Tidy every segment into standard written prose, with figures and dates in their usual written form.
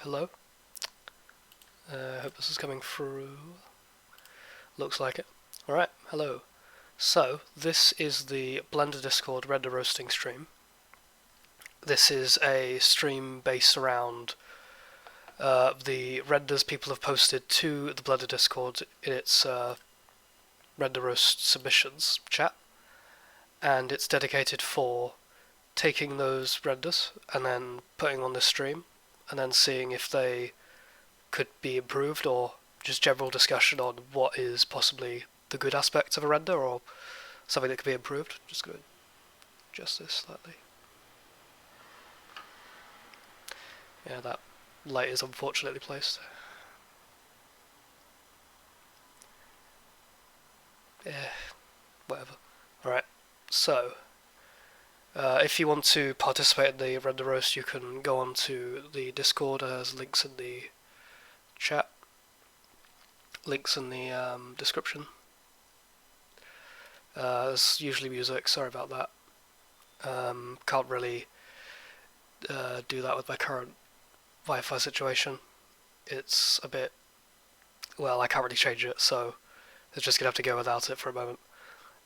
hello. I hope this is coming through. Looks like it. Alright, hello. So, this is the Blender Discord render roasting stream. This is a stream based around the renders people have posted to the Blender Discord in its render roast submissions chat. And it's dedicated for taking those renders and then putting on this stream and then seeing if they could be improved, or just general discussion on what is possibly the good aspects of a render or something that could be improved. Just going to adjust this slightly. Yeah, that light is unfortunately placed. Whatever. Alright, so if you want to participate in the render roast, you can go on to the Discord. There's links in the chat, links in the description. There's usually music, sorry about that. Can't really do that with my current Wi-Fi situation. It's a bit, well, I can't really change it, so it's just gonna have to go without it for a moment.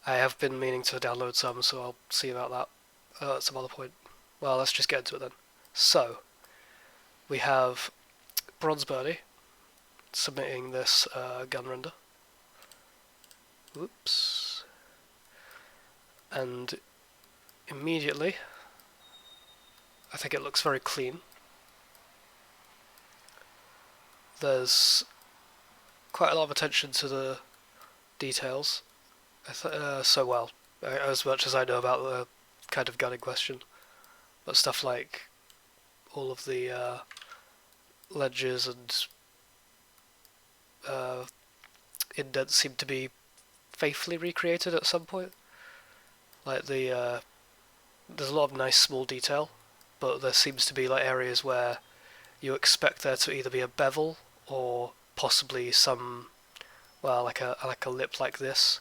I have been meaning to download some, so I'll see about that at some other point. Well, let's just get into it then. So, we have Bronze Birdie submitting this gun render. Oops. And immediately, I think it looks very clean. There's quite a lot of attention to the details. So well, as much as I know about the kind of gun in question, but stuff like all of the ledges and indents seem to be faithfully recreated at some point. Like there's a lot of nice small detail, but there seems to be like areas where you expect there to either be a bevel or possibly some, well, like a lip like this.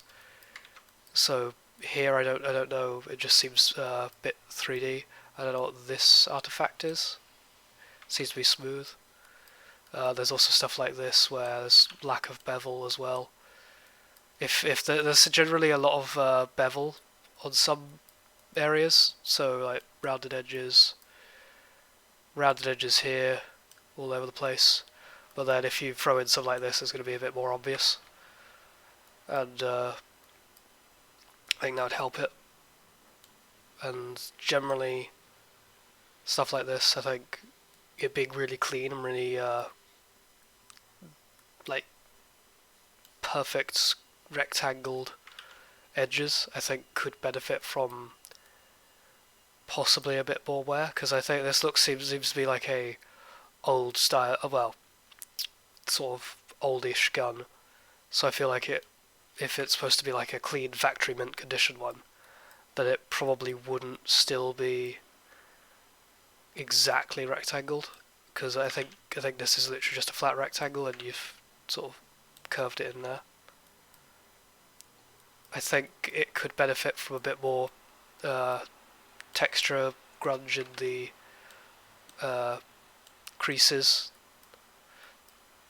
So here I don't know. It just seems a bit 3D. I don't know what this artifact is. It seems to be smooth. There's also stuff like this where there's lack of bevel as well. If there's generally a lot of bevel on some areas, so like rounded edges here, all over the place. But then if you throw in something like this, it's going to be a bit more obvious, and I think that would help it. And generally, stuff like this, I think it being really clean and really like perfect rectangled edges, I think could benefit from possibly a bit more wear, because I think this look seems to be like a old style, well, sort of oldish gun. So I feel like if it's supposed to be like a clean factory mint condition one, then it probably wouldn't still be exactly rectangled, because I think this is literally just a flat rectangle and you've sort of curved it in there. I think it could benefit from a bit more texture grunge in the creases,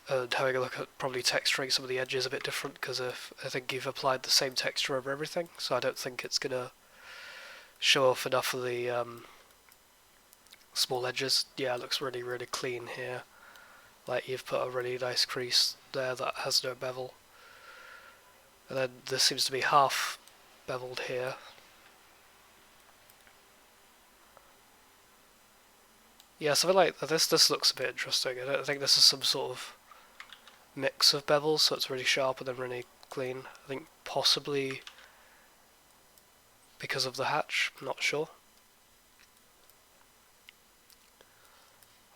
and having a look at probably texturing some of the edges a bit different, because I think you've applied the same texture over everything, so I don't think it's gonna show off enough of the small edges. Yeah, it looks really, really clean here. Like you've put a really nice crease there that has no bevel. And then this seems to be half beveled here. Yeah, something like this. This looks a bit interesting. I think this is some sort of mix of bevels, so it's really sharp and then really clean. I think possibly because of the hatch, I'm not sure.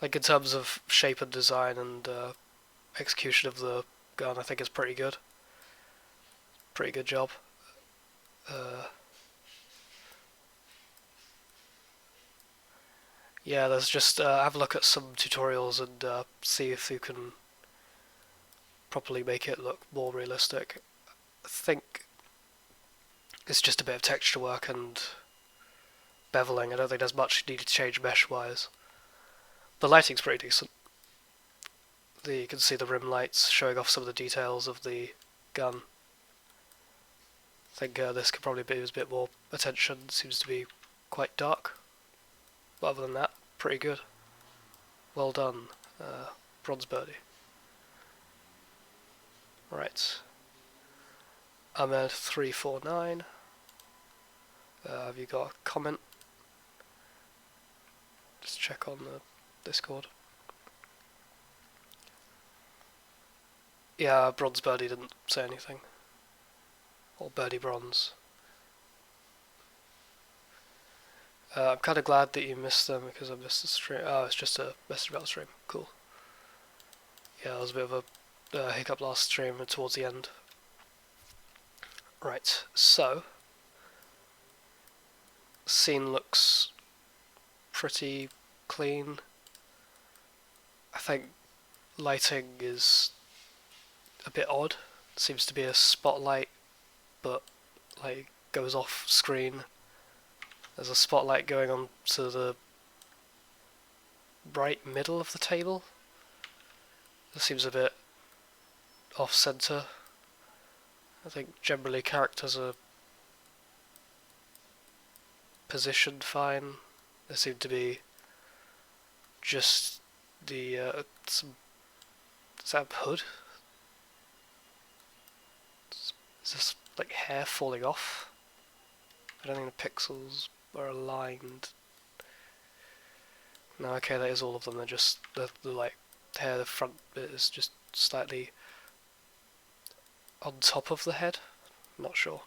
Like in terms of shape and design and execution of the gun, I think it's pretty good. Pretty good job. Yeah, there's just have a look at some tutorials and see if you can properly make it look more realistic. I think it's just a bit of texture work and beveling. I don't think there's much needed to change mesh-wise. The lighting's pretty decent. You can see the rim lights showing off some of the details of the gun. I think this could probably be a bit more attention. It seems to be quite dark. But other than that, pretty good. Well done, Bronze Birdie. Right. Ahmed 349. Have you got a comment? Just check on the Discord. Yeah, Bronze Birdie didn't say anything. Or Birdie Bronze. I'm kind of glad that you missed them because I missed the stream. Oh, it's just a message about the stream. Cool. Yeah, there was a bit of a hiccup last stream and towards the end. Right, so scene looks pretty clean. I think lighting is a bit odd. Seems to be a spotlight, but like goes off screen. There's a spotlight going on to the right middle of the table. It seems a bit off-center. I think generally characters are positioned fine. There seem to be just the is that a hood? Is this like hair falling off? I don't think the pixels are aligned. No, okay, that is all of them. They're just the like hair. The front bit is just slightly on top of the head. Not sure.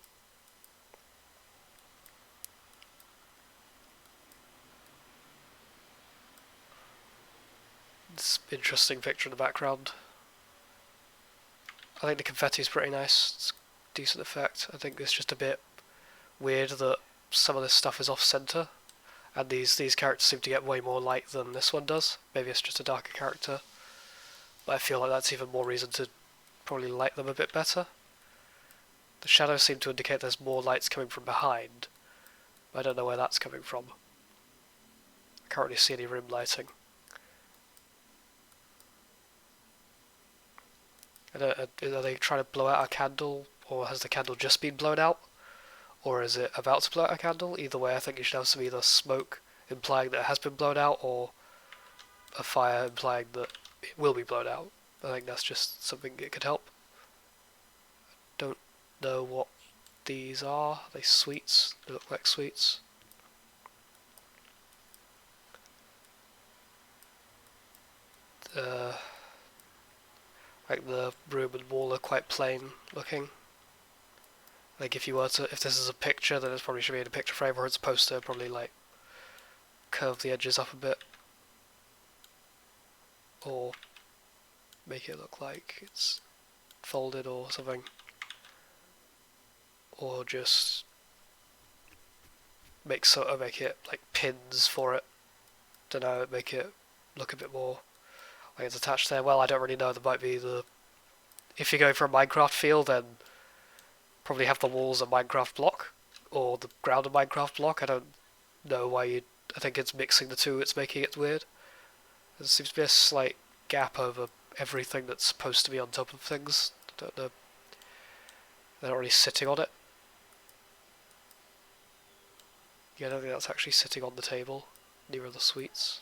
It's an interesting picture in the background. I think the confetti is pretty nice. It's a decent effect. I think it's just a bit weird that some of this stuff is off-center, and these characters seem to get way more light than this one does. Maybe it's just a darker character, but I feel like that's even more reason to probably light them a bit better. The shadows seem to indicate there's more lights coming from behind, but I don't know where that's coming from. I can't really see any rim lighting. Are they trying to blow out a candle, or has the candle just been blown out? Or is it about to blow out a candle? Either way, I think you should have some either smoke implying that it has been blown out, or a fire implying that it will be blown out. I think that's just something that could help. Don't know what these are. Are they sweets? They look like sweets. Like the room and wall are quite plain looking. Like if this is a picture, then it's probably should be in a picture frame, or it's a poster, probably like curve the edges up a bit, or make it look like it's folded or something, or just make it like pins for it. Don't know, make it look a bit more like it's attached there. Well, I don't really know. There might be if you're going for a Minecraft feel, then probably have the walls a Minecraft block, or the ground a Minecraft block. I don't know why you. I think it's mixing the two. It's making it weird. There seems to be a slight gap over everything that's supposed to be on top of things. I don't know. They're not really sitting on it. Yeah, I don't think that's actually sitting on the table. Near the sweets.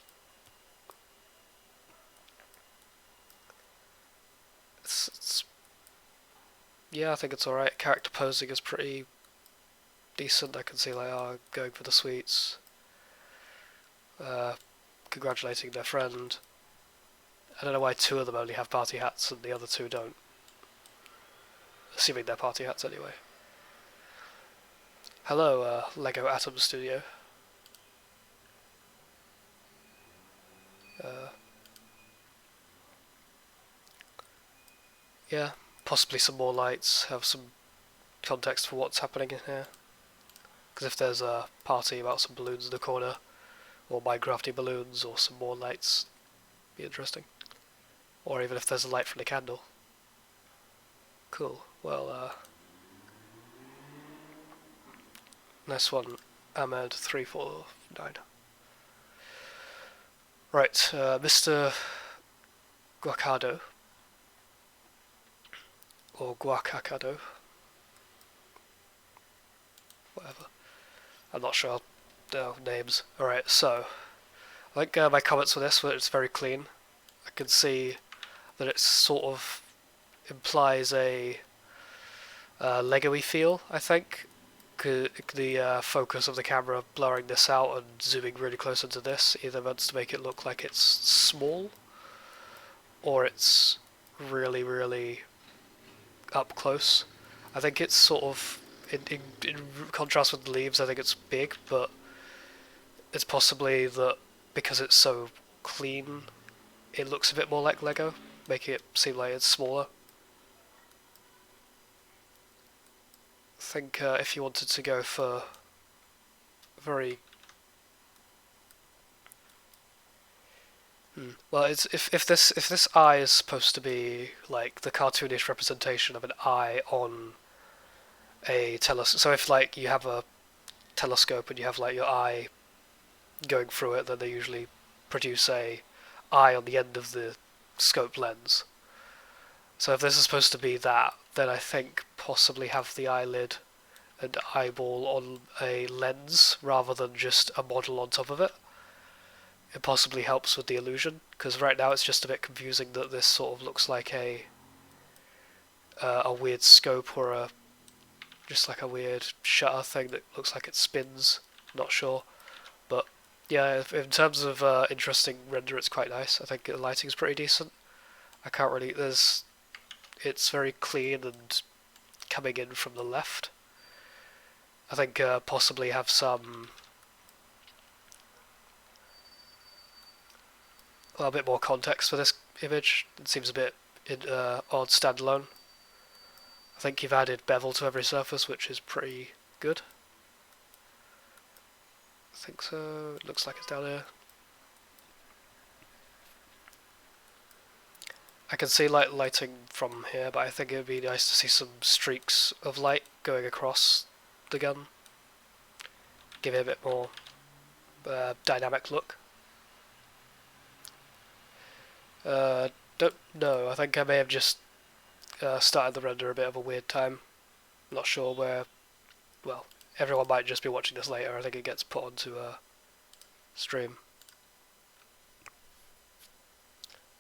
Yeah, I think it's alright. Character posing is pretty decent. I can see like, going for the sweets. Congratulating their friend. I don't know why two of them only have party hats and the other two don't. Assuming they're party hats anyway. Hello, Lego Atom Studio. Yeah, possibly some more lights, have some context for what's happening in here. Because if there's a party about some balloons in the corner, or Minecrafty balloons, or some more lights, be interesting. Or even if there's a light from the candle. Cool, well, nice one, Ahmed 349. Right, Mr. guacado, or guacacado, whatever. I'm not sure. Names. Alright, so I think my comments for this were it's very clean. I can see that it sort of implies a Lego-y feel, I think. The focus of the camera blurring this out and zooming really close into this either wants to make it look like it's small or it's really, really up close. I think it's sort of, in contrast with the leaves, I think it's big, but it's possibly that because it's so clean, it looks a bit more like Lego, making it seem like it's smaller. I think if you wanted to go for very well, it's if this eye is supposed to be like the cartoonish representation of an eye on a telescope. So if like you have a telescope and you have like your eye going through it, then they usually produce a eye on the end of the scope lens. So if this is supposed to be that, then I think possibly have the eyelid and eyeball on a lens rather than just a model on top of it. It possibly helps with the illusion, because right now it's just a bit confusing that this sort of looks like a weird scope or a just like a weird shutter thing that looks like it spins. Not sure, but yeah, in terms of interesting render, it's quite nice. I think the lighting's pretty decent. I can't really. It's very clean and coming in from the left. I think possibly have some a bit more context for this image. It seems a bit odd standalone. I think you've added bevel to every surface, which is pretty good. I think so. It looks like it's down here. I can see lighting from here, but I think it would be nice to see some streaks of light going across the gun. Give it a bit more dynamic look. Don't know. I think I may have just started the render a bit of a weird time. Not sure where. Well, everyone might just be watching this later. I think it gets put onto a stream.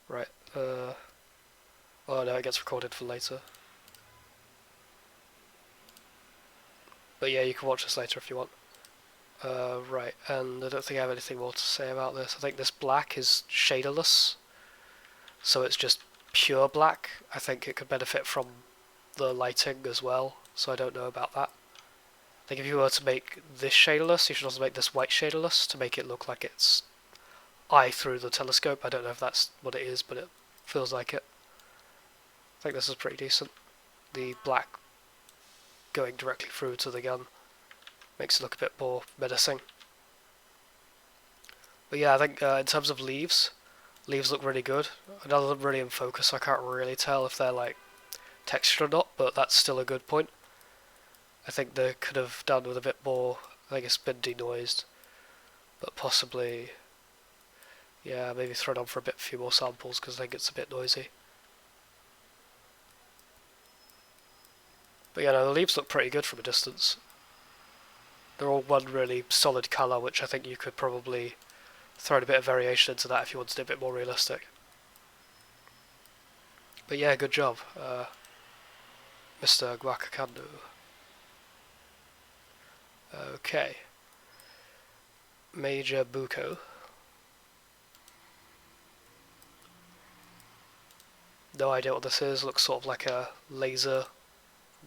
Right. Oh no, it gets recorded for later. But yeah, you can watch this later if you want. Right, and I don't think I have anything more to say about this. I think this black is shaderless, so it's just pure black. I think it could benefit from the lighting as well, so I don't know about that. I think if you were to make this shaderless, you should also make this white shaderless to make it look like it's eye through the telescope. I don't know if that's what it is, but it feels like it. I think this is pretty decent. The black going directly through to the gun makes it look a bit more menacing. But yeah, I think in terms of leaves look really good. None of them really in focus, so I can't really tell if they're like textured or not, but that's still a good point. I think they could have done with a bit more. I think it's been denoised, but possibly, yeah, maybe thrown on for a few more samples because I think it's a bit noisy. But yeah, no, the leaves look pretty good from a distance. They're all one really solid colour, which I think you could probably throw a bit of variation into that if you wanted it a bit more realistic. But yeah, good job, Mr. Guacacando. Okay. Major Buko. No idea what this is. Looks sort of like a laser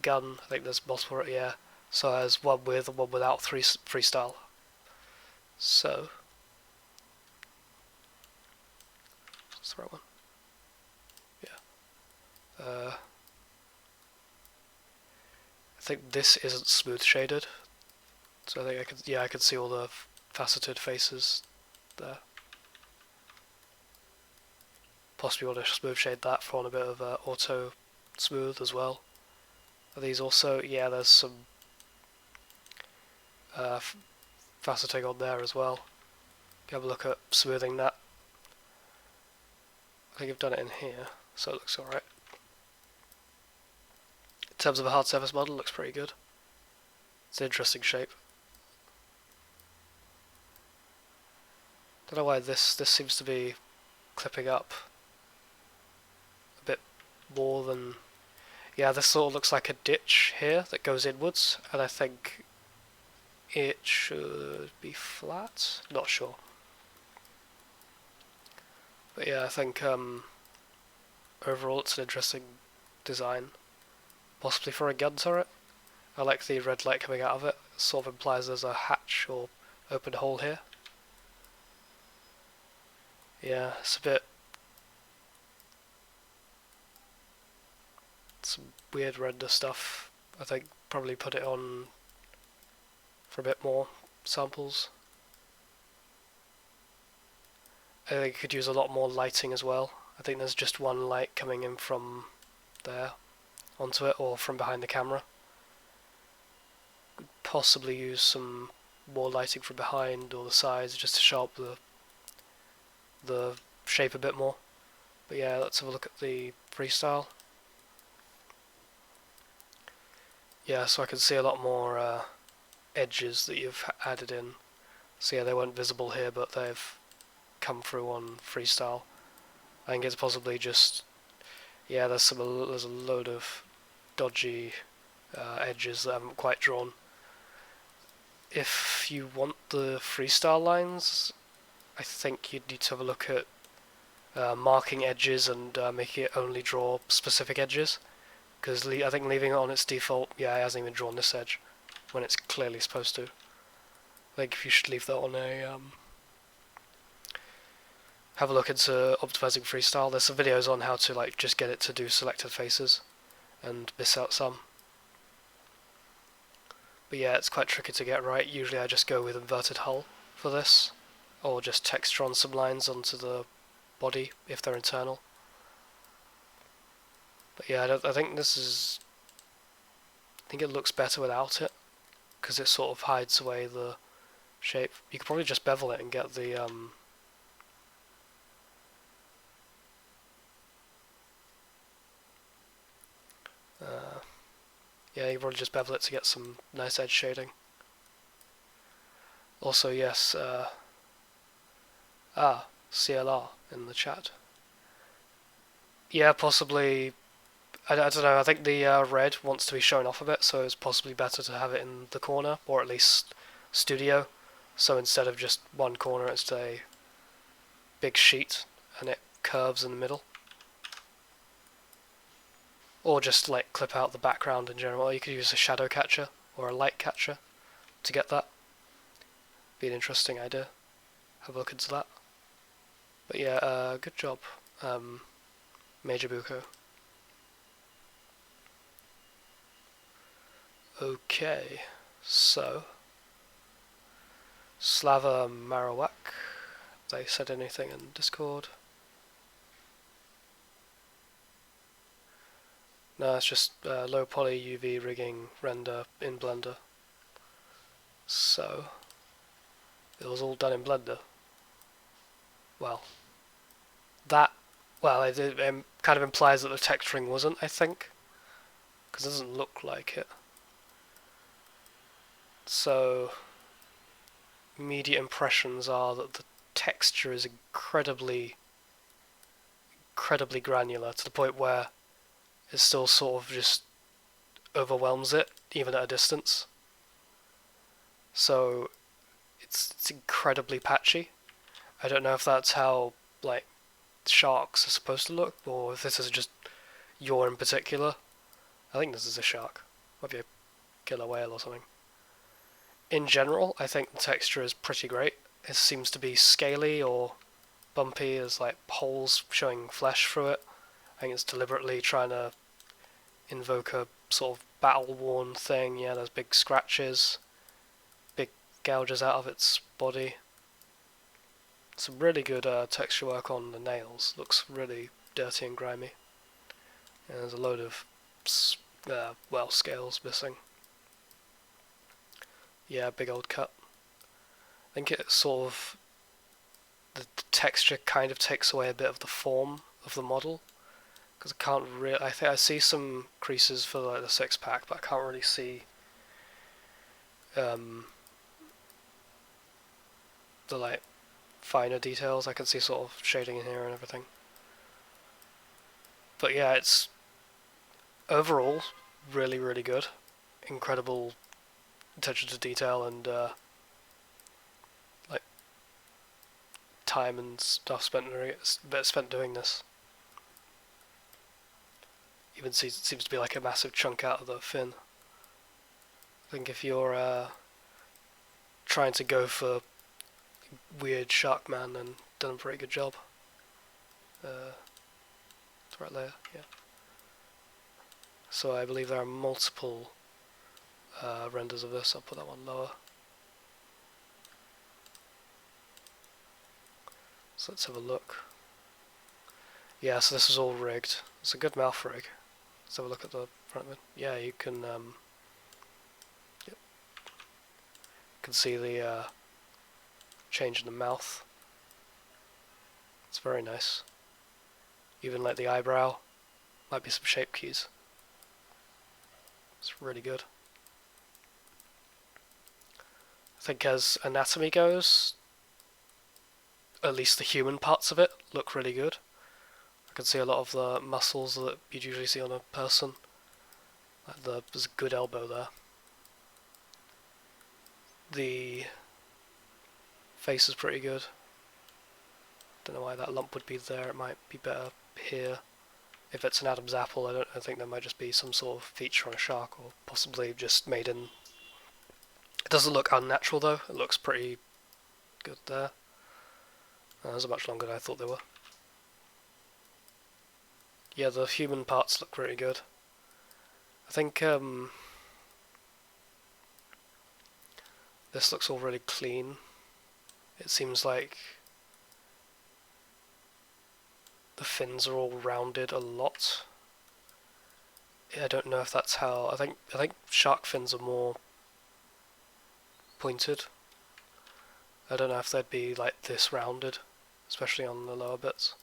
gun. I think there's multiple, yeah. So there's one with and one without freestyle. So, that's the right one. Yeah. I think this isn't smooth shaded. So I think I can see all the faceted faces there. Possibly want to smooth shade that for on a bit of auto smooth as well. Are these also? Yeah, there's some faceting on there as well. Have a look at smoothing that. I think I've done it in here, so it looks alright. In terms of a hard surface model, it looks pretty good. It's an interesting shape. Don't know why this seems to be clipping up a bit more than... Yeah, this sort of looks like a ditch here that goes inwards, and I think it should be flat? Not sure. But yeah, I think overall it's an interesting design. Possibly for a gun turret. I like the red light coming out of it. It sort of implies there's a hatch or open hole here. Yeah, it's a bit... some weird render stuff. I think probably put it on for a bit more samples. I think it could use a lot more lighting as well. I think there's just one light coming in from there onto it, or from behind the camera. Could possibly use some more lighting from behind or the sides just to show up the shape a bit more. But yeah, let's have a look at the freestyle. Yeah, so I can see a lot more edges that you've added in. So yeah, they weren't visible here, but they've come through on freestyle. I think it's possibly just... yeah, there's a load of dodgy edges that I haven't quite drawn. If you want the freestyle lines, I think you'd need to have a look at marking edges and making it only draw specific edges. Because I think leaving it on its default, yeah, it hasn't even drawn this edge when it's clearly supposed to. I think you should leave that on a... have a look into optimizing freestyle. There's some videos on how to like just get it to do selected faces and miss out some. But yeah, it's quite tricky to get right. Usually I just go with inverted hull for this, or just texture on some lines onto the body if they're internal. But yeah, I think this is... I think it looks better without it, because it sort of hides away the shape. You could probably just bevel it and get the... yeah, you could probably just bevel it to get some nice edge shading. Also, yes, CLR in the chat. Yeah, possibly... I don't know, I think the red wants to be shown off a bit, so it's possibly better to have it in the corner, or at least studio. So instead of just one corner, it's a big sheet, and it curves in the middle. Or just like clip out the background in general. You could use a shadow catcher or a light catcher to get that. Be an interesting idea. Have a look into that. But yeah, good job, Major Buko. Okay, so Slava Marowak, they said anything in Discord? No, it's just low poly UV rigging render in Blender. So it was all done in Blender. Well, it kind of implies that the texturing wasn't, I think, because it doesn't look like it. So immediate impressions are that the texture is incredibly granular, to the point where it still sort of just overwhelms it, even at a distance. So it's incredibly patchy. I don't know if that's how like sharks are supposed to look, or if this is just your in particular. I think this is a shark. Might be a killer whale or something. In general, I think the texture is pretty great. It seems to be scaly or bumpy, as like holes showing flesh through it. I think it's deliberately trying to invoke a sort of battle-worn thing. Yeah, there's big scratches, big gouges out of its body. Some really good texture work on the nails. Looks really dirty and grimy. And there's a load of scales missing. Yeah, big old cut. I think it sort of... the texture kind of takes away a bit of the form of the model, because I can't really. I think I see some creases for like the six pack, but I can't really see the like finer details. I can see sort of shading in here and everything. But yeah, it's overall really, really good. Incredible attention to detail and like time and stuff spent doing this. Even seems to be like a massive chunk out of the fin. I think if you're trying to go for weird shark man, then done a pretty good job. It's right there, yeah. So I believe there are multiple renders of this. I'll put that one lower. So let's have a look. Yeah, so this is all rigged. It's a good mouth rig. Let's have a look at the front of it. Yeah, you can see the change in the mouth. It's very nice. Even like the eyebrow, might be some shape keys. It's really good. I think as anatomy goes, at least the human parts of it look really good. I can see a lot of the muscles that you'd usually see on a person. Like there's a good elbow there. The face is pretty good. Don't know why that lump would be there. It might be better here. If it's an Adam's apple, I think there might just be some sort of feature on a shark, or possibly just made in. It doesn't look unnatural though. It looks pretty good there. Those are much longer than I thought they were. Yeah, the human parts look pretty good. I think this looks all really clean. It seems like the fins are all rounded a lot. I don't know if that's how. I think shark fins are more pointed. I don't know if they'd be like this rounded, especially on the lower bits.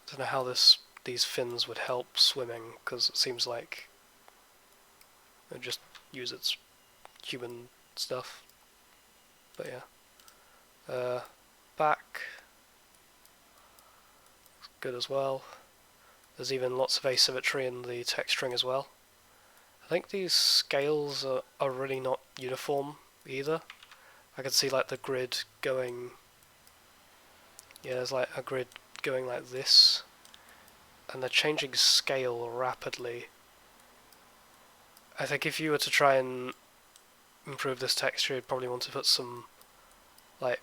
I don't know how these fins would help swimming, because it seems like it just use its human stuff. But yeah, back good as well. There's even lots of asymmetry in the texturing as well. I think these scales are really not uniform either. I can see like the grid going. Yeah, there's like a grid going like this, and they're changing scale rapidly. I think if you were to try and improve this texture, you'd probably want to put some like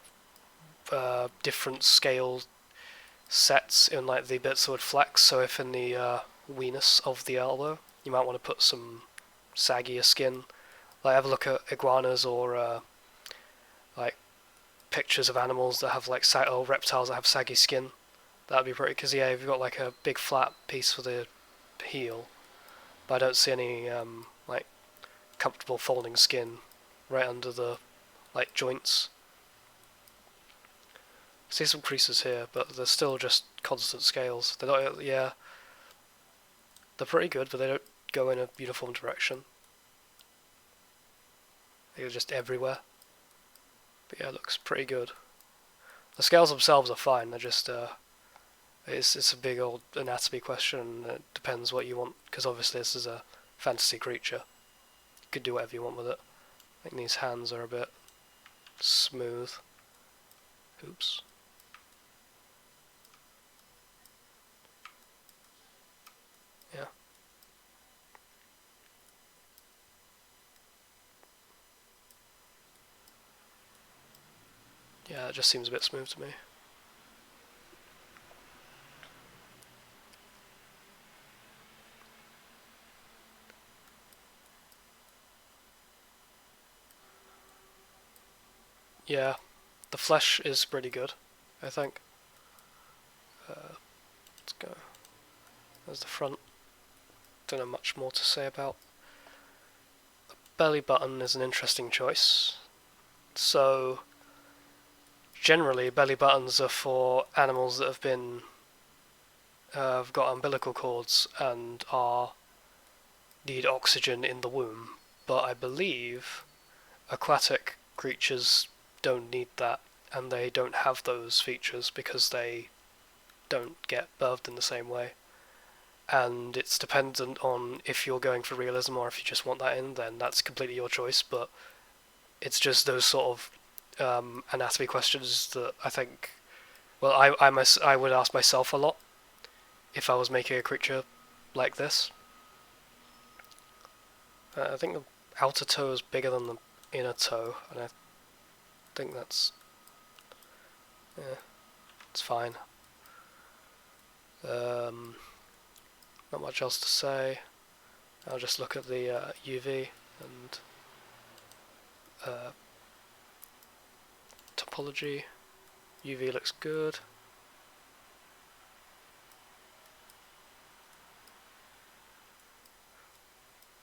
different scale sets in like the bits that would flex. So if in the weenus of the elbow, you might want to put some saggier skin. Like have a look at iguanas or like pictures of animals that have like or reptiles that have saggy skin. That'd be pretty. Because yeah, if you've got like a big flat piece for the heel, but I don't see any like comfortable folding skin right under the like joints. I see some creases here, but they're still just constant scales. They're not, yeah, they're pretty good, but they don't go in a uniform direction. They're just everywhere. But yeah, it looks pretty good. The scales themselves are fine. They're just it's a big old anatomy question. It depends what you want, because obviously this is a fantasy creature. You could do whatever you want with it. I think these hands are a bit smooth. Oops. Yeah. Yeah, it just seems a bit smooth to me. Yeah, the flesh is pretty good, I think. Let's go. There's the front. Don't know much more to say about. The belly button is an interesting choice. So, generally belly buttons are for animals that have got umbilical cords and need oxygen in the womb. But I believe aquatic creatures don't need that, and they don't have those features because they don't get birthed in the same way. And it's dependent on if you're going for realism or if you just want that in, then that's completely your choice. But it's just those sort of anatomy questions that I think, well, I would ask myself a lot if I was making a creature like this. I think the outer toe is bigger than the inner toe, and I think it's fine. Not much else to say. I'll just look at the UV and topology. UV looks good.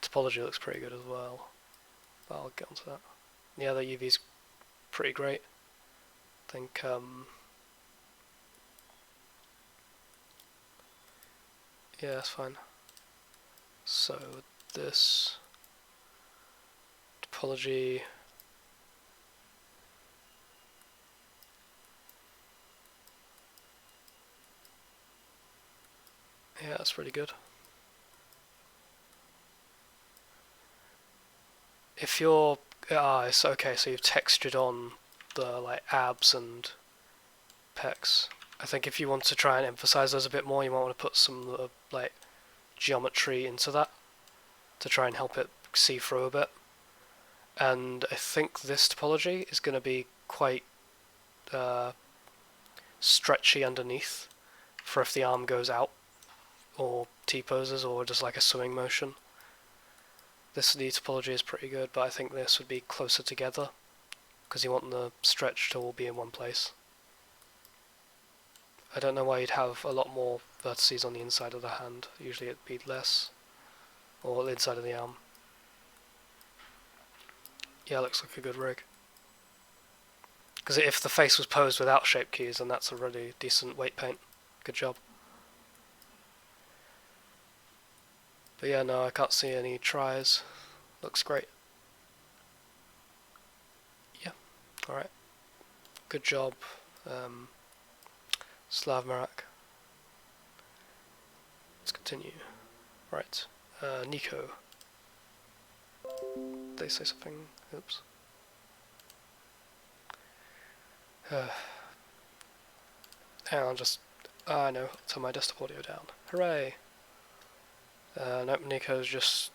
Topology looks pretty good as well. But I'll get onto that. Yeah, the UV's pretty great. I think yeah, that's fine. So this topology, yeah, that's really good. If you're it's okay, so you've textured on the like abs and pecs. I think if you want to try and emphasize those a bit more, you might want to put some like geometry into that to try and help it see through a bit. And I think this topology is going to be quite stretchy underneath for if the arm goes out or T-poses or just like a swimming motion. This knee topology is pretty good, but I think this would be closer together because you want the stretch to all be in one place. I don't know why you'd have a lot more vertices on the inside of the hand. Usually it'd be less, or the inside of the arm. Yeah, looks like a good rig. Because if the face was posed without shape keys, then that's a really decent weight paint. Good job. But yeah, no, I can't see any tries. Looks great. Yeah, alright. Good job, Slav Marak. Let's continue. Right, Nico. Did they say something? Oops. And I'll just, no, turn my desktop audio down. Hooray! Nope, Nico's just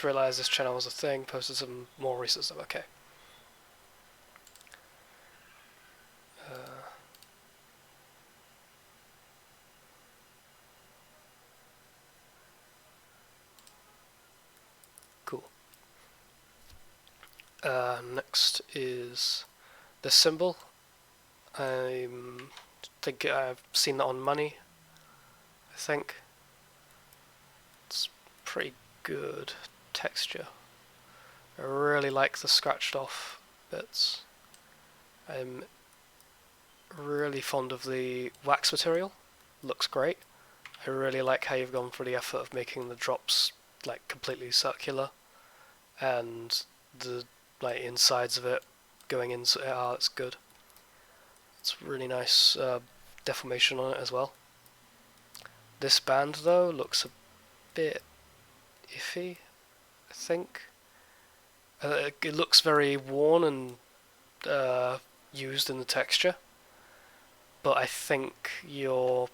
realised this channel was a thing, posted some more recent stuff. Okay. Cool. Next is this symbol. I think I've seen that on money. I think it's pretty good texture. I really like the scratched off bits. I'm really fond of the wax material. Looks great. I really like how you've gone for the effort of making the drops like completely circular, and the like insides of it going into it. It's good. It's really nice deformation on it as well. This band though looks a bit iffy, I think. It looks very worn and used in the texture, but I think your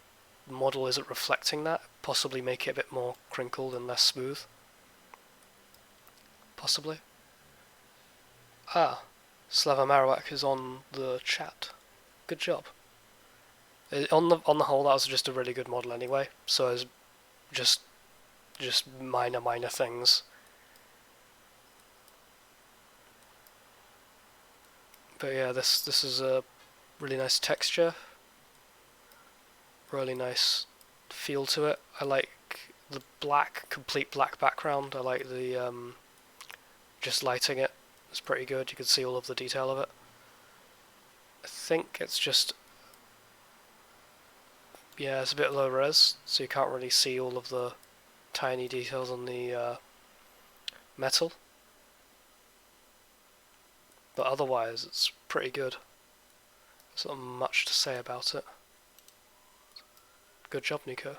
model isn't reflecting that. Possibly make it a bit more crinkled and less smooth. Possibly. Slava Marowak is on the chat. Good job. On the whole, that was just a really good model anyway. So it's just minor things. But yeah, this is a really nice texture. Really nice feel to it. I like the complete black background. I like the just lighting it. It's pretty good. You can see all of the detail of it. I think it's just, yeah, it's a bit low res, so you can't really see all of the tiny details on the metal. But otherwise, it's pretty good. There's not much to say about it. Good job, Nico.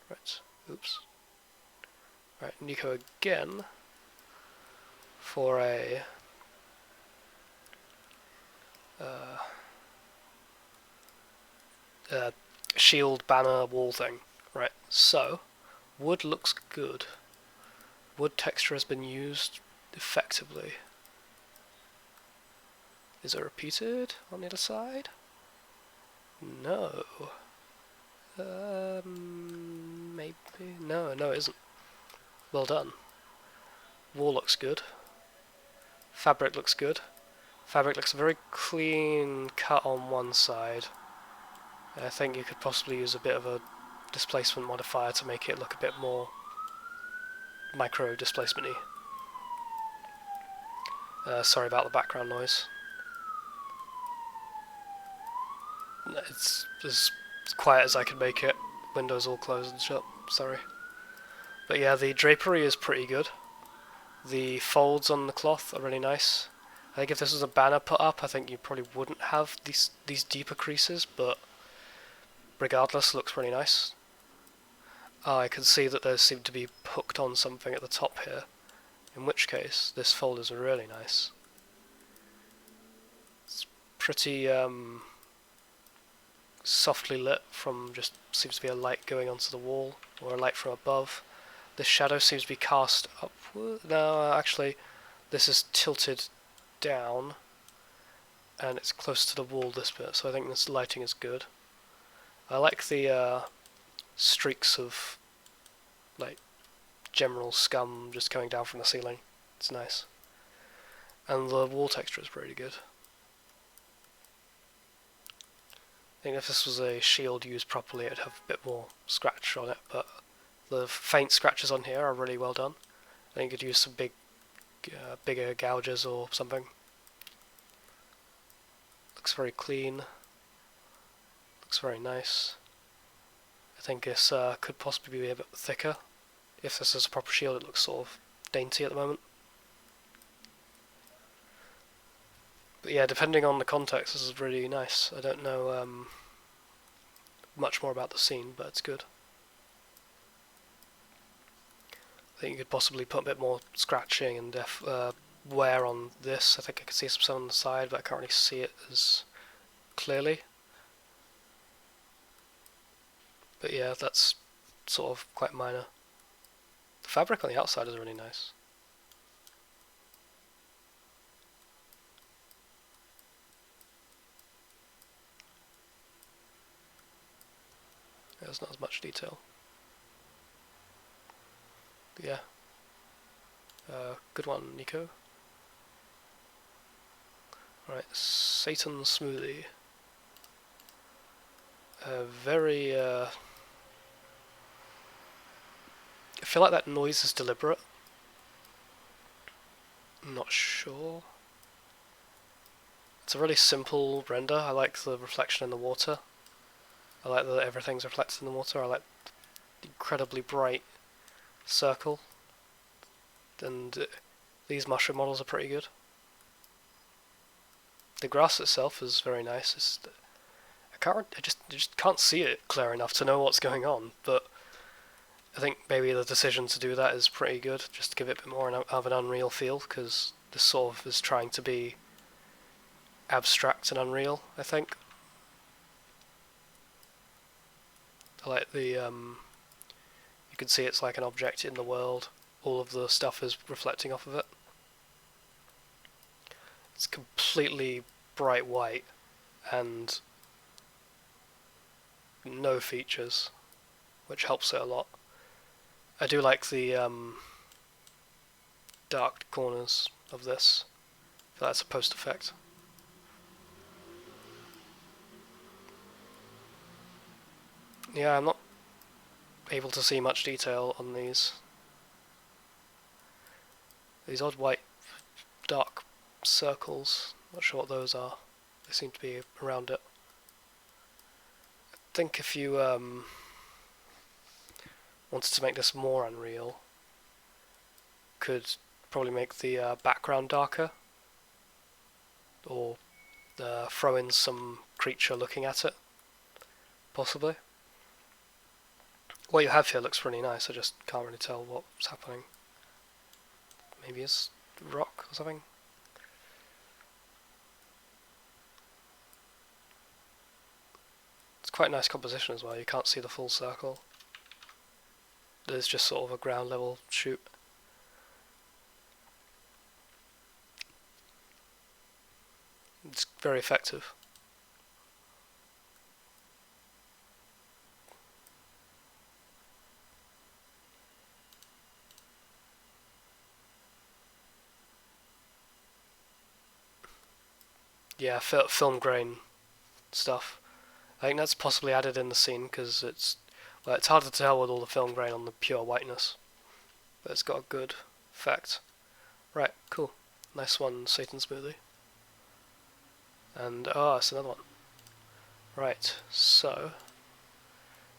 Right, oops. Right, Nico again for a shield banner wall thing. Right, so wood looks good. Wood texture has been used effectively. Is it repeated on the other side? No. Maybe. No, it isn't. Well done. Wall looks good. Fabric looks good. Fabric looks very clean cut on one side. I think you could possibly use a bit of a displacement modifier to make it look a bit more micro displacement-y. Sorry about the background noise. It's as quiet as I can make it. Windows all closed and shut. Sorry. But yeah, the drapery is pretty good. The folds on the cloth are really nice. I think if this was a banner put up, I think you probably wouldn't have these deeper creases, but regardless, looks really nice. I can see that those seem to be hooked on something at the top here, in which case this fold is really nice. It's pretty softly lit from just seems to be a light going onto the wall, or a light from above. This shadow seems to be cast upward. No, actually, this is tilted down, and it's close to the wall this bit, so I think this lighting is good. I like the streaks of like general scum just coming down from the ceiling. It's nice. And the wall texture is pretty good. I think if this was a shield used properly, it'd have a bit more scratch on it, but the faint scratches on here are really well done. I think you could use some bigger gouges or something. Looks very clean. Looks very nice. I think this could possibly be a bit thicker. If this is a proper shield, it looks sort of dainty at the moment. But yeah, depending on the context, this is really nice. I don't know much more about the scene, but it's good. I think you could possibly put a bit more scratching and wear on this. I think I could see some on the side, but I can't really see it as clearly. But yeah, that's sort of quite minor. The fabric on the outside is really nice. There's not as much detail. But yeah. Good one, Nico. Alright, Satan Smoothie. Very, I feel like that noise is deliberate. I'm not sure. It's a really simple render. I like the reflection in the water. I like that everything's reflected in the water. I like the incredibly bright circle. And these mushroom models are pretty good. The grass itself is very nice. I just can't see it clear enough to know what's going on, but I think maybe the decision to do that is pretty good, just to give it a bit more of an unreal feel, because this sort of is trying to be abstract and unreal, I think. I like the, you can see it's like an object in the world, all of the stuff is reflecting off of it. It's completely bright white, and no features, which helps it a lot. I do like the dark corners of this. I feel that's a post effect. Yeah, I'm not able to see much detail on these. These odd white dark circles, not sure what those are. They seem to be around it. I think if you wanted to make this more unreal, could probably make the background darker, or throw in some creature looking at it, possibly. What you have here looks really nice, I just can't really tell what's happening. Maybe it's rock or something? It's quite a nice composition as well, you can't see the full circle. There's just sort of a ground level shoot. It's very effective. Yeah, film grain stuff. I think that's possibly added in the scene because it's hard to tell with all the film grain on the pure whiteness, but it's got a good effect. Right, cool. Nice one, Satan Smoothie. And it's another one. Right, so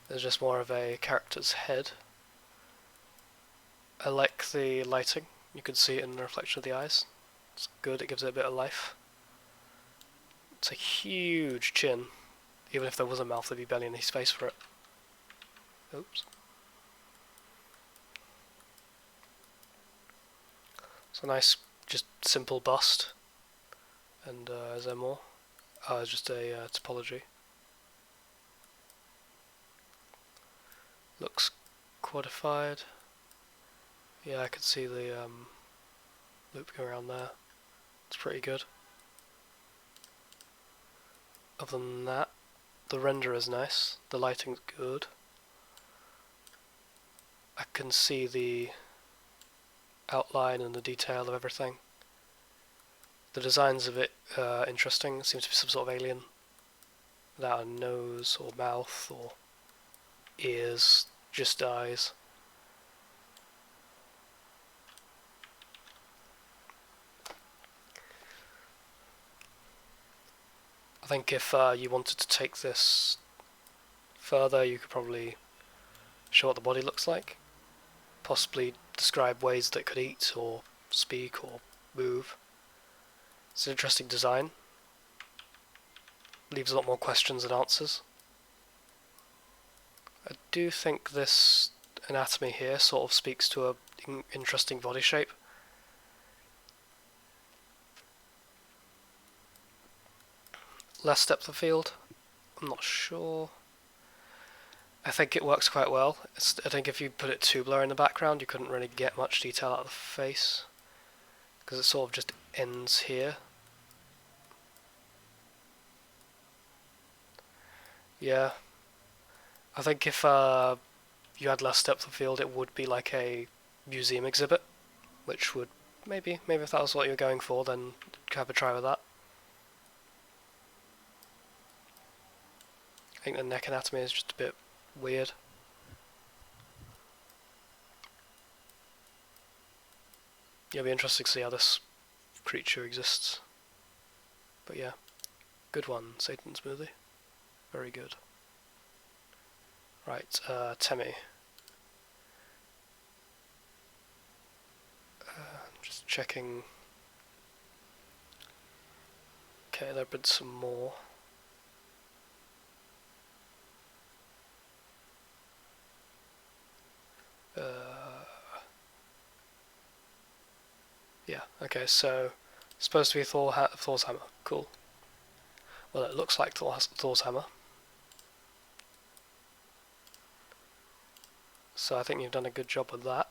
there's just more of a character's head. I like the lighting. You can see it in the reflection of the eyes. It's good, it gives it a bit of life. It's a huge chin. Even if there was a mouth, there'd be barely any space for it. Oops. It's a nice, just simple bust. And is there more? Oh, it's just a topology. Looks quadified. Yeah, I can see the looping around there. It's pretty good. Other than that, the render is nice. The lighting's good. I can see the outline and the detail of everything. The designs of it are interesting. It seems to be some sort of alien without a nose or mouth or ears, just eyes. I think if you wanted to take this further, you could probably show what the body looks like. Possibly describe ways that it could eat or speak or move. It's an interesting design. Leaves a lot more questions than answers. I do think this anatomy here sort of speaks to an interesting body shape. Less depth of field? I'm not sure. I think it works quite well. I think if you put it too blurry in the background, you couldn't really get much detail out of the face, because it sort of just ends here. Yeah. I think if you had less depth of field, it would be like a museum exhibit, which would maybe if that was what you were going for, then have a try with that. I think the neck anatomy is just a bit weird. It'll be interesting to see how this creature exists. But yeah, good one, Satan Smoothie. Very good. Right, Temi. Just checking. Okay, there have been some more. Yeah, okay, so supposed to be Thor's hammer. Cool. Well, it looks like Thor's hammer. So I think you've done a good job with that.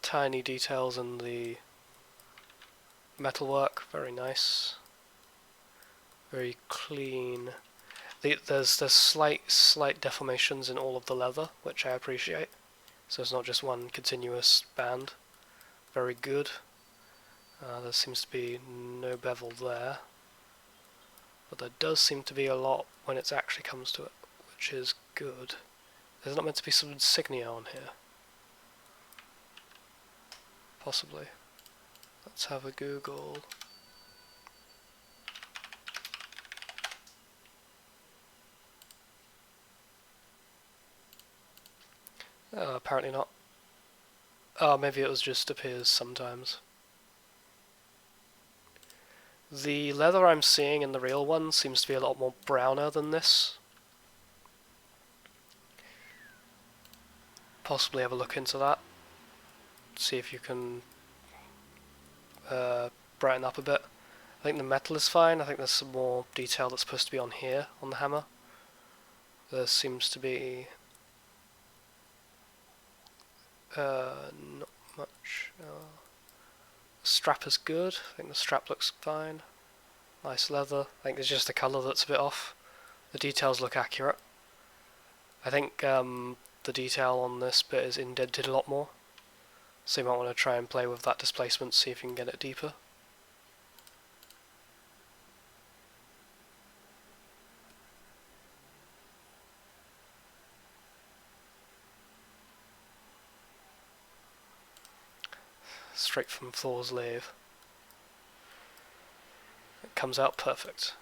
Tiny details in the metalwork, very nice. Very clean. There's slight deformations in all of the leather, which I appreciate. So it's not just one continuous band. Very good. There seems to be no bevel there. But there does seem to be a lot when it actually comes to it, which is good. There's not meant to be some insignia on here. Possibly. Let's have a Google. Apparently not. Oh, maybe it was just appears sometimes. The leather I'm seeing in the real one seems to be a lot more browner than this. Possibly have a look into that. See if you can brighten up a bit. I think the metal is fine. I think there's some more detail that's supposed to be on here, on the hammer. There seems to be not much. The strap is good. I think the strap looks fine. Nice leather. I think there's just the colour that's a bit off. The details look accurate. I think the detail on this bit is indented a lot more. So you might want to try and play with that displacement, see if you can get it deeper. Straight from Thor's lathe. It comes out perfect.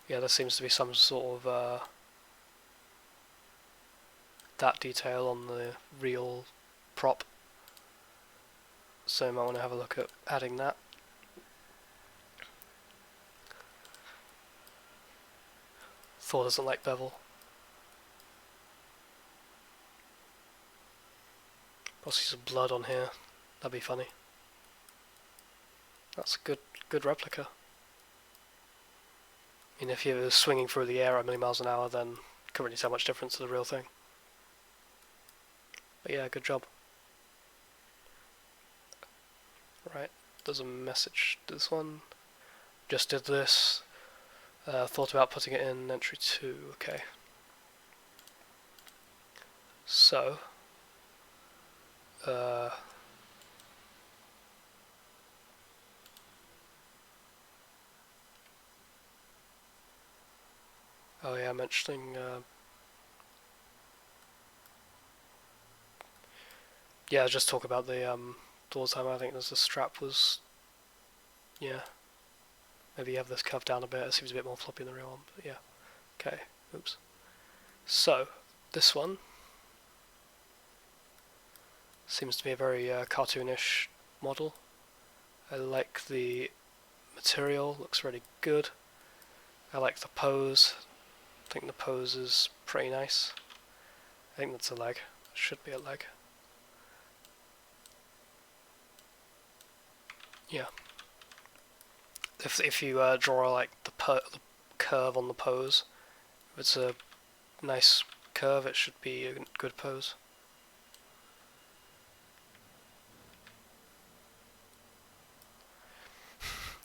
Yeah, there seems to be some sort of that detail on the real prop. So you might want to have a look at adding that. Thor doesn't like bevel. Possibly some blood on here. That'd be funny. That's a good replica. I mean, if you were swinging through the air at a million miles an hour, then couldn't really tell much difference to the real thing. But yeah, good job. Right, there's a message to this one. Just did this. Thought about putting it in entry 2. Okay. So, oh yeah, mentioning yeah, just talk about the Thor's hammer. I think there's the strap was, yeah. Maybe you have this curved down a bit. It seems a bit more floppy in the real one, but yeah. Okay. Oops. So this one seems to be a very cartoonish model. I like the material. Looks really good. I like the pose. I think the pose is pretty nice. I think that's a leg. Should be a leg. Yeah. If you draw like the curve on the pose, if it's a nice curve, it should be a good pose.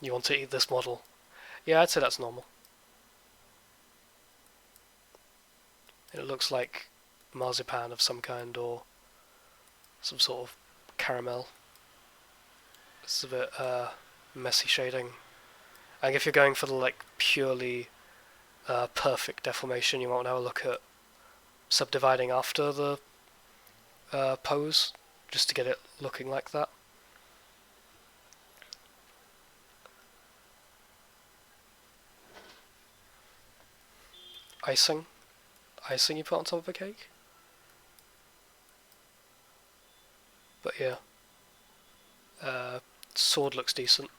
You want to eat this model? Yeah, I'd say that's normal. It looks like marzipan of some kind or some sort of caramel. It's a bit messy shading. I think if you're going for the like purely perfect deformation, you might want to have a look at subdividing after the pose, just to get it looking like that. Icing you put on top of a cake. But yeah, sword looks decent.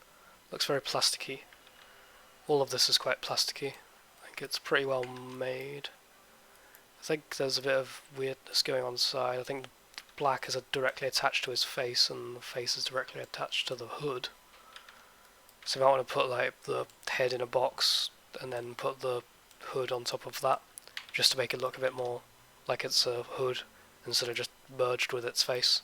Looks very plasticky. All of this is quite plasticky. I think it's pretty well made. I think there's a bit of weirdness going on inside. I think the black is directly attached to his face, and the face is directly attached to the hood. So you might want to put like the head in a box and then put the hood on top of that, just to make it look a bit more like it's a hood instead of just merged with its face.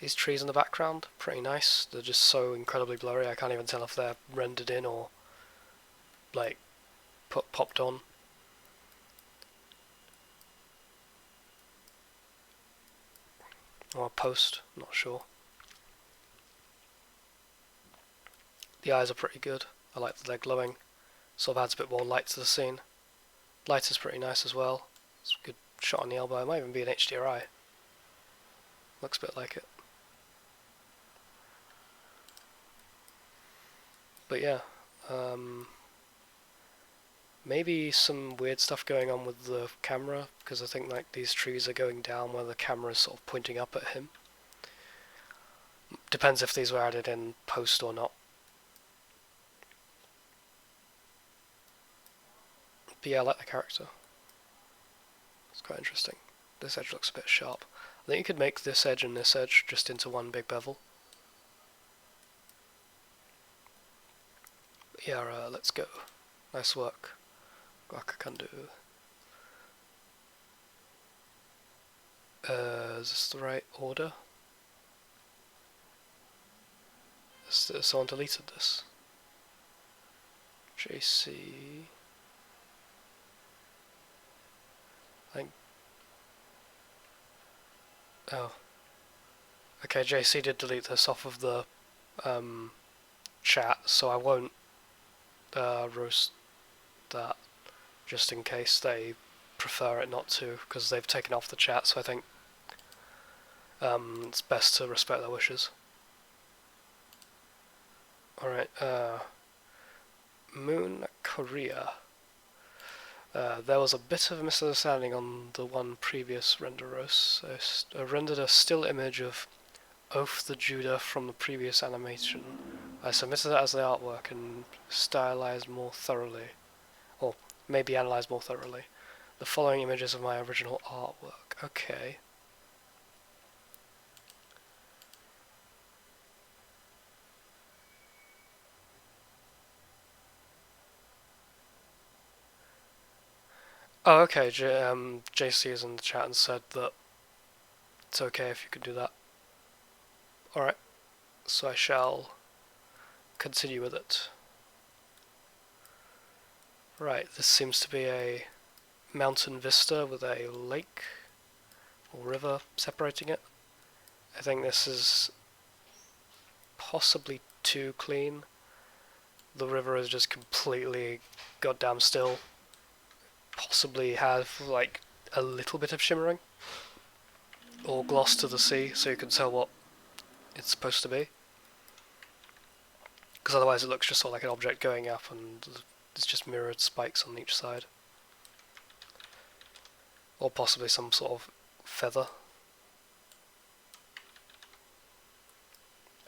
These trees in the background, pretty nice. They're just so incredibly blurry, I can't even tell if they're rendered in or like popped on. Or a post, not sure. The eyes are pretty good. I like that they're glowing. Sort of adds a bit more light to the scene. Light is pretty nice as well. It's a good shot on the elbow. It might even be an HDRI. Looks a bit like it. But yeah, maybe some weird stuff going on with the camera, because I think like these trees are going down where the camera is sort of pointing up at him. Depends if these were added in post or not. But yeah, I like the character. It's quite interesting. This edge looks a bit sharp. I think you could make this edge and this edge just into one big bevel. But yeah, let's go. Nice work. Wakakandu. Is this the right order? Has someone deleted this? JC. I think. Oh. Okay, JC did delete this off of the chat, so I won't roast that just in case they prefer it not to, because they've taken off the chat, so I think it's best to respect their wishes. Alright, Moon Korea. There was a bit of a misunderstanding on the one previous render roast. I rendered a still image of Oath the Judah from the previous animation. I submitted it as the artwork and stylized more thoroughly, or maybe analyzed more thoroughly. The following images of my original artwork. Okay. Oh, okay. JC is in the chat and said that it's okay if you could do that. Alright. So I shall continue with it. Right, this seems to be a mountain vista with a lake or river separating it. I think this is possibly too clean. The river is just completely goddamn still. Possibly have like a little bit of shimmering or gloss to the sea so you can tell what it's supposed to be. Because otherwise it looks just sort of like an object going up and it's just mirrored spikes on each side. Or possibly some sort of feather.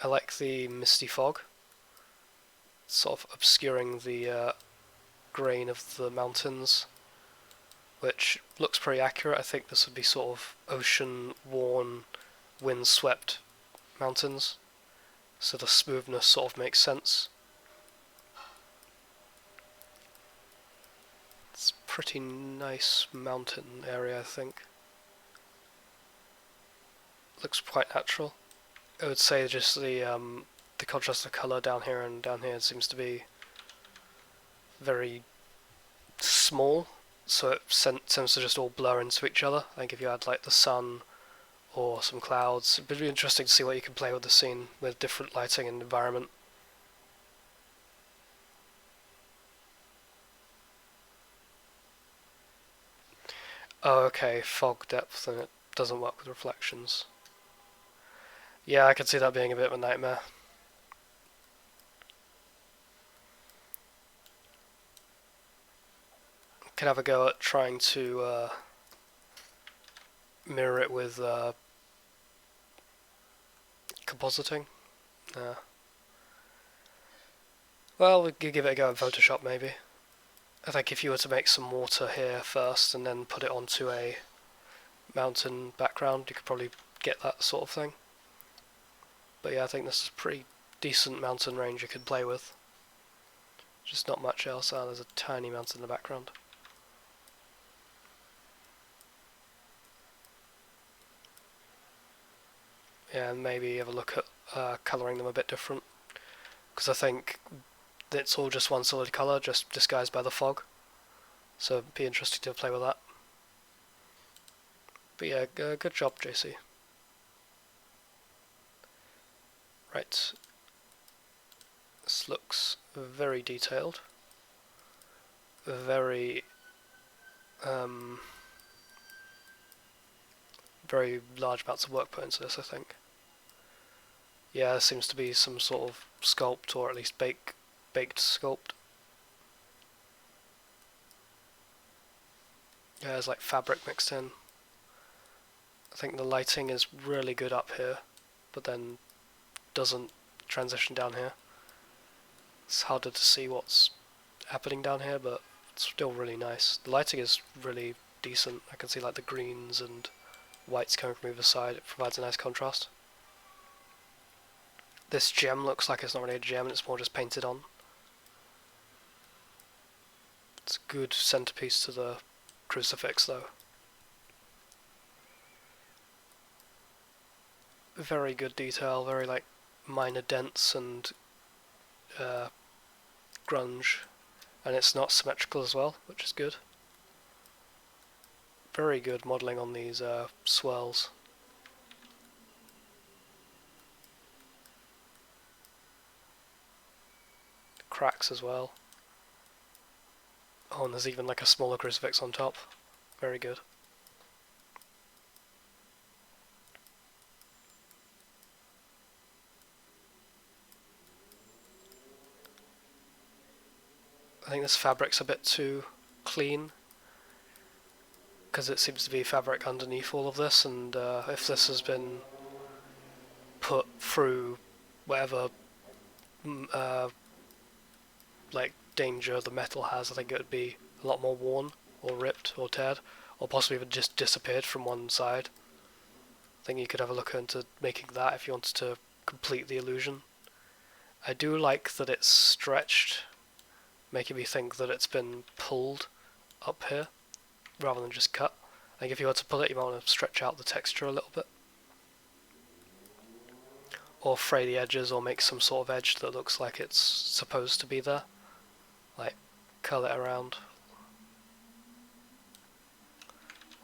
I like the misty fog, sort of obscuring the grain of the mountains, which looks pretty accurate. I think this would be sort of ocean-worn, wind-swept mountains, so the smoothness sort of makes sense. It's a pretty nice mountain area, I think. Looks quite natural. I would say just the contrast of colour down here and down here seems to be very small, so it tends to just all blur into each other. I think if you had like the sun or some clouds, it'd be interesting to see what you can play with the scene with different lighting and environment. Oh, okay, fog depth, and it doesn't work with reflections. Yeah, I can see that being a bit of a nightmare. Can have a go at trying to mirror it with compositing. Well, we could give it a go in Photoshop maybe. I think if you were to make some water here first and then put it onto a mountain background, you could probably get that sort of thing. But yeah, I think this is a pretty decent mountain range you could play with. Just not much else. Ah, there's a tiny mountain in the background. Yeah, and maybe have a look at colouring them a bit different. Because I think it's all just one solid colour, just disguised by the fog. So it'd be interesting to play with that. But yeah, good job, JC. Right. This looks very detailed. very very large amounts of work put into this, I think. Yeah, there seems to be some sort of sculpt, or at least baked sculpt. Yeah, there's like fabric mixed in. I think the lighting is really good up here, but then doesn't transition down here. It's harder to see what's happening down here, but it's still really nice. The lighting is really decent. I can see like the greens and whites coming from either side. It provides a nice contrast. This gem looks like it's not really a gem, it's more just painted on. It's a good centerpiece to the crucifix though. Very good detail, very like minor dents and grunge, and it's not symmetrical as well, which is good. Very good modelling on these swirls. Cracks as well. Oh, and there's even like a smaller crucifix on top. Very good. I think this fabric's a bit too clean, because it seems to be fabric underneath all of this, and if this has been put through whatever like danger the metal has, I think it would be a lot more worn or ripped or teared, or possibly even just disappeared from one side. I think you could have a look into making that if you wanted to complete the illusion. I do like that it's stretched, making me think that it's been pulled up here rather than just cut. I think if you were to pull it, you might want to stretch out the texture a little bit, or fray the edges, or make some sort of edge that looks like it's supposed to be there, like curl it around,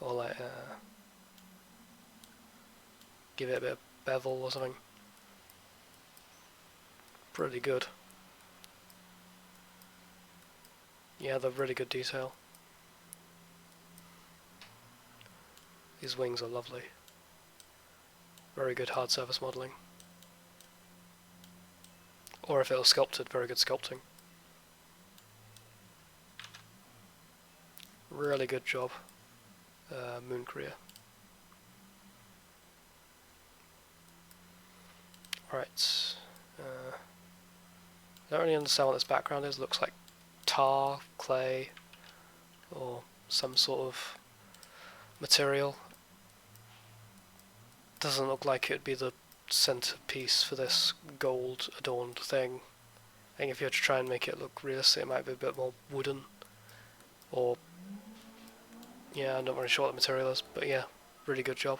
or like give it a bit of bevel or something. Pretty good. Yeah, they're really good detail. These wings are lovely. Very good hard surface modelling. Or if it was sculpted, very good sculpting. Really good job, Moon Korea. Alright. I don't really understand what this background is. It looks like tar, clay, or some sort of material. Doesn't look like it would be the centerpiece for this gold adorned thing. I think if you were to try and make it look realistic, it might be a bit more wooden, or yeah, I'm not really sure what the material is, but yeah, really good job,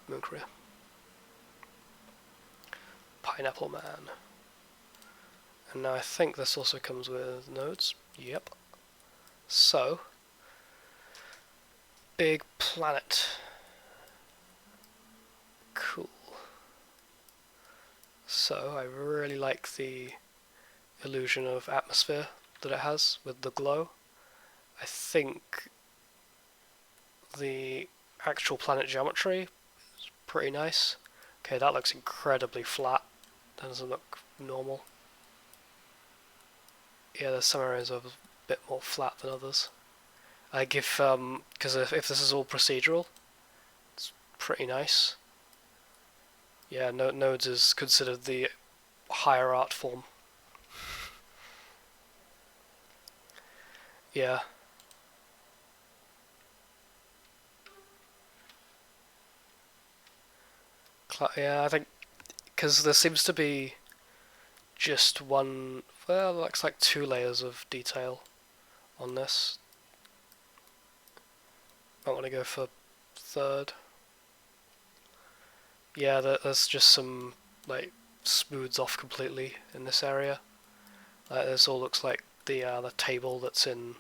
Moon Korea. Pineapple Man. And now I think this also comes with nodes. Yep. So, big planet. Cool. So, I really like the illusion of atmosphere that it has with the glow. I think the actual planet geometry is pretty nice. Okay, that looks incredibly flat. That doesn't look normal. Yeah, there's some areas that are a bit more flat than others. I give, because if this is all procedural, it's pretty nice. Yeah, nodes is considered the higher art form. Yeah. Yeah, I think, because there seems to be just one, well, looks like 2 layers of detail on this. Might want to go for 3rd. Yeah, there's just some, like, smooths off completely in this area. This all looks like the table that's in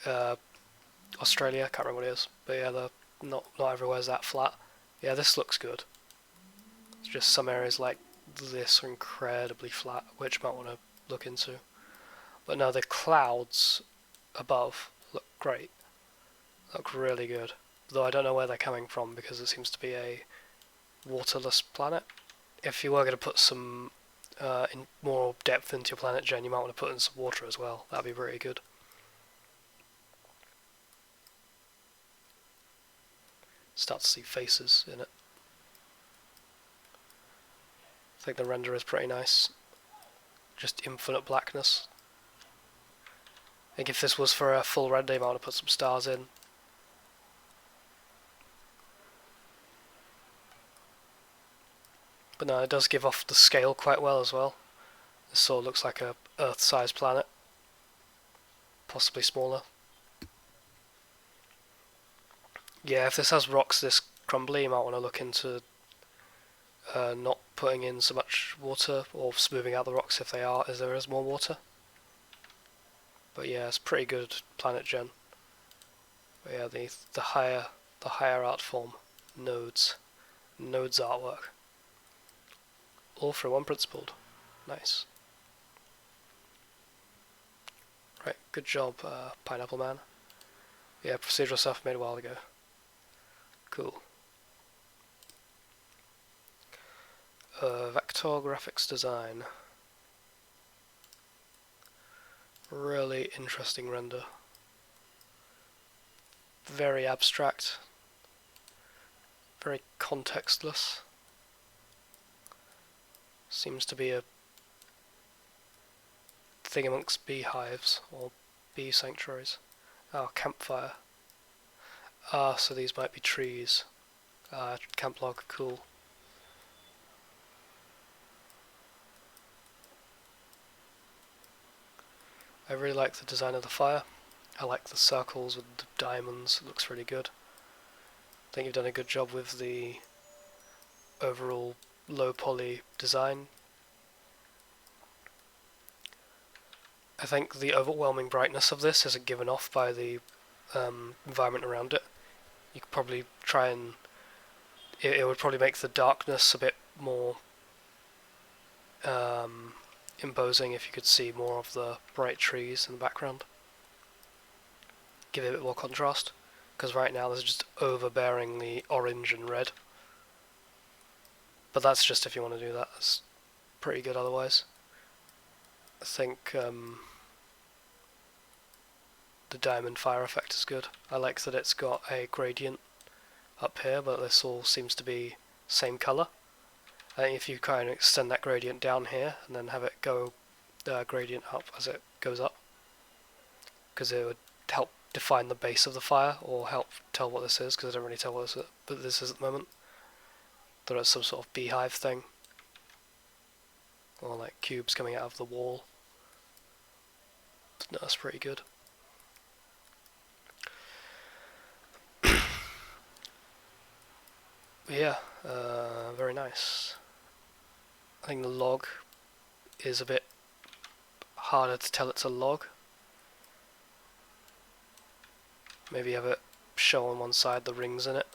Australia. I can't remember what it is, but yeah, not everywhere's that flat. Yeah, this looks good. It's just some areas like this are incredibly flat, which I might want to look into. But no, the clouds above look great. Look really good. Though I don't know where they're coming from because it seems to be a waterless planet. If you were going to put some more depth into your planet gen, you might want to put in some water as well. That'd be really good. Start to see faces in it. I think the render is pretty nice. Just infinite blackness. I think if this was for a full render, you might want to put some stars in. But no, it does give off the scale quite well as well. This sort of looks like a Earth-sized planet. Possibly smaller. Yeah, if this has rocks this crumbly, you might want to look into not putting in so much water or smoothing out the rocks if there is more water. But yeah, it's pretty good planet gen. But yeah, the higher art form, nodes artwork, all through one principled. Nice. Right, good job, Pineapple Man. Yeah, procedural stuff made a while ago. Cool. Vector graphics design. Really interesting render. Very abstract. Very contextless. Seems to be a thing amongst beehives or bee sanctuaries. Oh, campfire. Ah, so these might be trees. Camp log, cool. I really like the design of the fire. I like the circles with the diamonds, it looks really good. I think you've done a good job with the overall low poly design. I think the overwhelming brightness of this isn't given off by the environment around it. You could probably try and... It would probably make the darkness a bit more imposing if you could see more of the bright trees in the background. Give it a bit more contrast, because right now there's just overbearing the orange and red. But that's just if you want to do that. It's pretty good otherwise. I think the diamond fire effect is good. I like that it's got a gradient up here, but this all seems to be same colour. I think if you kind of extend that gradient down here and then have it go gradient up as it goes up, because it would help define the base of the fire or help tell what this is, because I don't really tell what this is at the moment. Thought it's some sort of beehive thing, or like cubes coming out of the wall. No, that's pretty good. Yeah, very nice. I think the log is a bit harder to tell it's a log. Maybe have it show on one side the rings in it.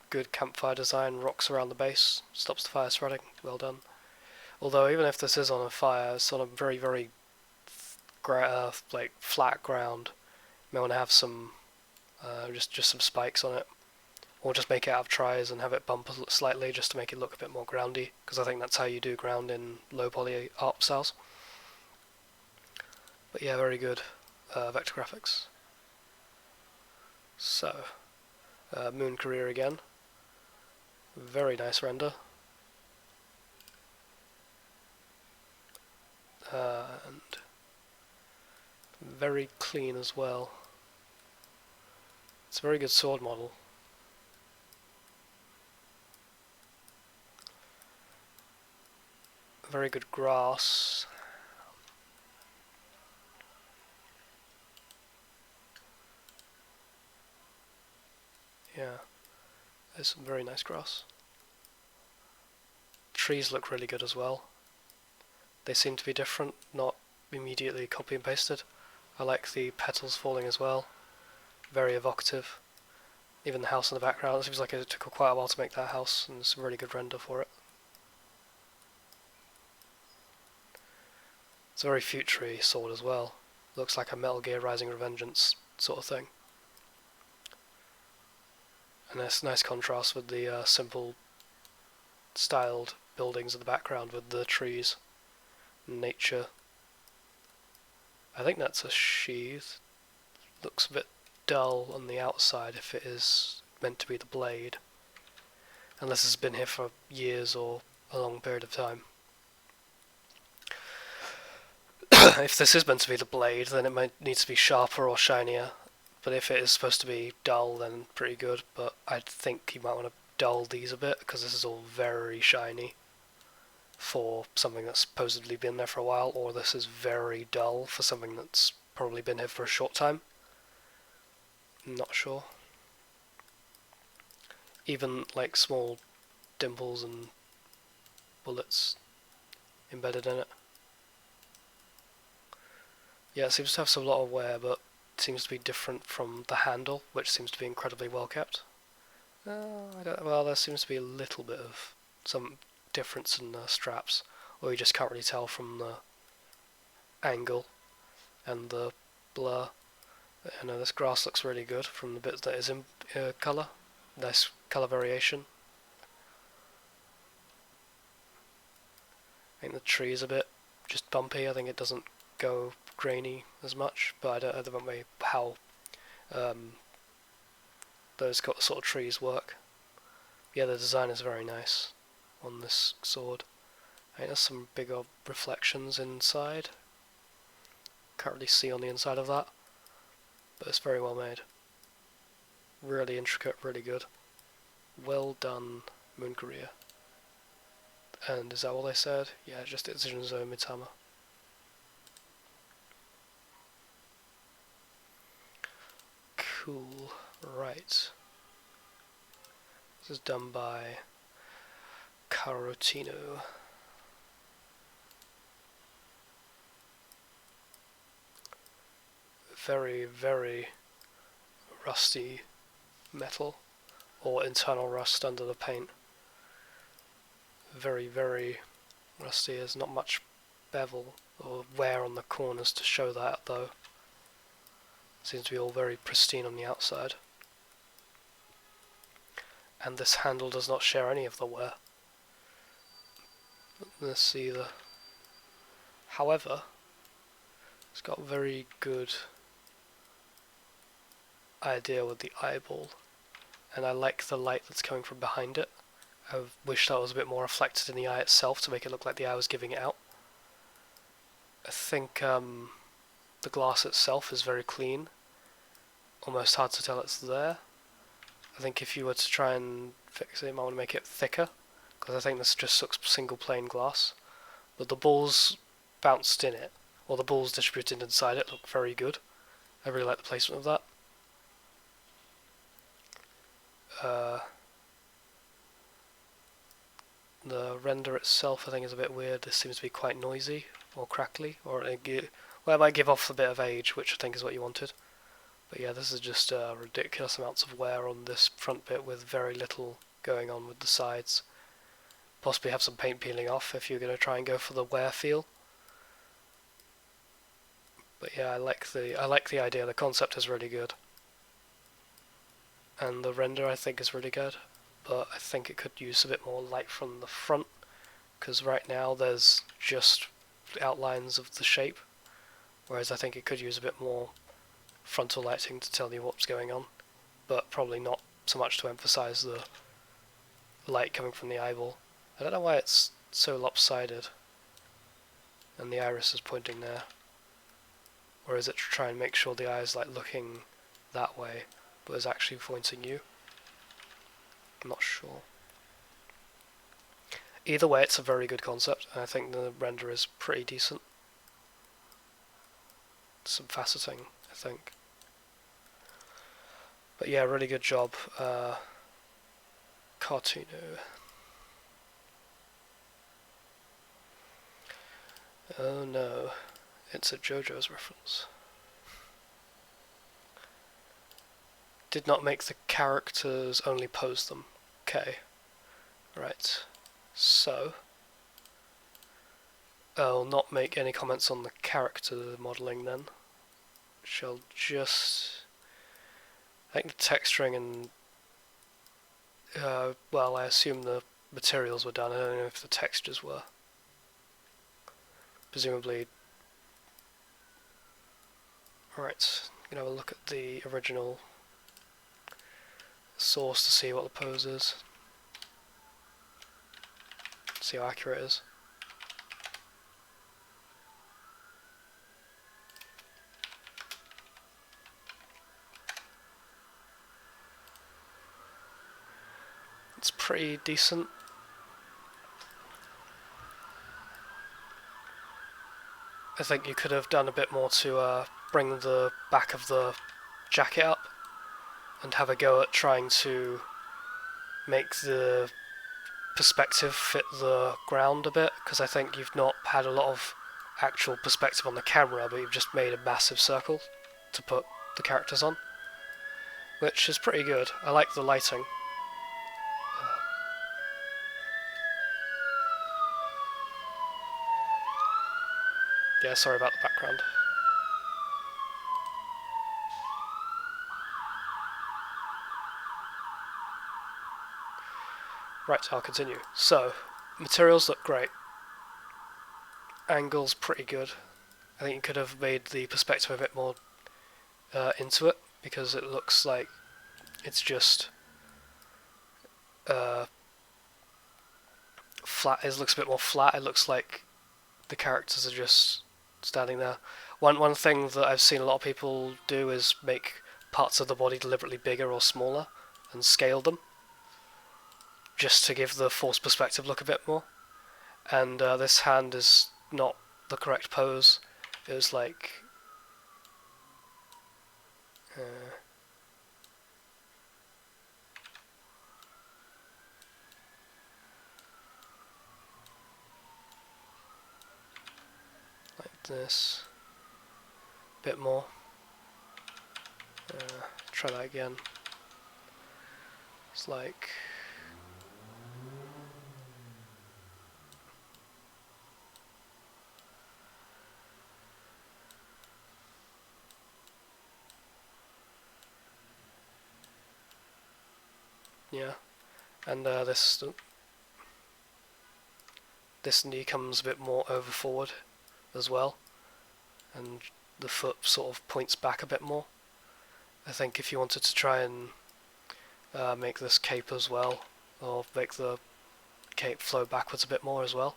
Good campfire design, rocks around the base, stops the fire spreading, well done. Although even if this is on a fire, it's on a very, very like flat ground. You may want to have some, just some spikes on it. Or just make it out of tries and have it bump slightly just to make it look a bit more groundy, because I think that's how you do ground in low poly art styles. But yeah, very good vector graphics. So, Moon Career again. Very nice render. And very clean as well. It's a very good sword model. Very good grass. Yeah, there's some very nice grass. Trees look really good as well. They seem to be different, not immediately copy and pasted. I like the petals falling as well. Very evocative. Even the house in the background, it seems like it took quite a while to make that house, and it's a really good render for it. It's a very future-y sword as well. Looks like a Metal Gear Rising Revengeance sort of thing. And there's nice contrast with the simple styled buildings in the background with the trees and nature. I think that's a sheath. Looks a bit dull on the outside if it is meant to be the blade. Unless it's been here for years or a long period of time. If this is meant to be the blade, then it might need to be sharper or shinier. But if it is supposed to be dull, then pretty good. But I think you might want to dull these a bit, because this is all very shiny for something that's supposedly been there for a while, or this is very dull for something that's probably been here for a short time. Not sure. Even like small dimples and bullets embedded in it. Yeah, it seems to have some lot of wear, but it seems to be different from the handle, which seems to be incredibly well kept. Well, there seems to be a little bit of some difference in the straps, or you just can't really tell from the angle and the blur. I know this grass looks really good from the bits that is in colour. Nice colour variation. I think the tree is a bit just bumpy. I think it doesn't go grainy as much, but I don't know how those sort of trees work. Yeah, the design is very nice on this sword. I think there's some bigger reflections inside. Can't really see on the inside of that, but it's very well made. Really intricate, really good. Well done, Moon Korea. And is that all they said? Yeah, just Ichirin Zo Mitama. Cool. Right. This is done by Carotino. Very, very rusty metal, or internal rust under the paint. Very, very rusty. There's not much bevel or wear on the corners to show that, though. Seems to be all very pristine on the outside. And this handle does not share any of the wear. Let's see the... However, it's got very good idea with the eyeball, and I like the light that's coming from behind it. I wish that was a bit more reflected in the eye itself to make it look like the eye was giving it out. I think the glass itself is very clean, almost hard to tell it's there. I think if you were to try and fix it, you might want to make it thicker, because I think this just looks single plain glass. But the balls bounced in it, or the balls distributed inside it, look very good. I really like the placement of that. The render itself I think is a bit weird. This seems to be quite noisy or crackly, or it might give off a bit of age, which I think is what you wanted. But yeah, this is just ridiculous amounts of wear on this front bit with very little going on with the sides. Possibly have some paint peeling off if you're going to try and go for the wear feel. But yeah, I like the idea. The concept is really good, and the render I think is really good. But I think it could use a bit more light from the front, because right now there's just outlines of the shape, whereas I think it could use a bit more frontal lighting to tell you what's going on, but probably not so much to emphasize the light coming from the eyeball. I don't know why it's so lopsided and the iris is pointing there, or is it to try and make sure the eye is like looking that way but is actually pointing you? I'm not sure. Either way, it's a very good concept, and I think the render is pretty decent. Some faceting, I think. But yeah, really good job, Cartoino. Oh no, it's a JoJo's reference. Did not make the characters, only pose them. Okay, right, so I'll not make any comments on the character modelling then. Shall just... I think the texturing and... well, I assume the materials were done. I don't know if the textures were. Presumably... Alright, I'm going to have a look at the original source to see what the pose is. See how accurate it is. It's pretty decent. I think you could have done a bit more to bring the back of the jacket up and have a go at trying to make the perspective fit the ground a bit, because I think you've not had a lot of actual perspective on the camera, but you've just made a massive circle to put the characters on, which is pretty good. I like the lighting. Yeah, sorry about the background. Right, I'll continue. So, materials look great. Angle's pretty good. I think you could have made the perspective a bit more into it, because it looks like it's just flat. It looks a bit more flat. It looks like the characters are just standing there. One thing that I've seen a lot of people do is make parts of the body deliberately bigger or smaller and scale them, just to give the forced perspective look a bit more. And this hand is not the correct pose. It was like this, a bit more. Try that again. It's like yeah, and this knee comes a bit more over forward as well, and the foot sort of points back a bit more. I think if you wanted to try and make this cape as well, or make the cape flow backwards a bit more as well.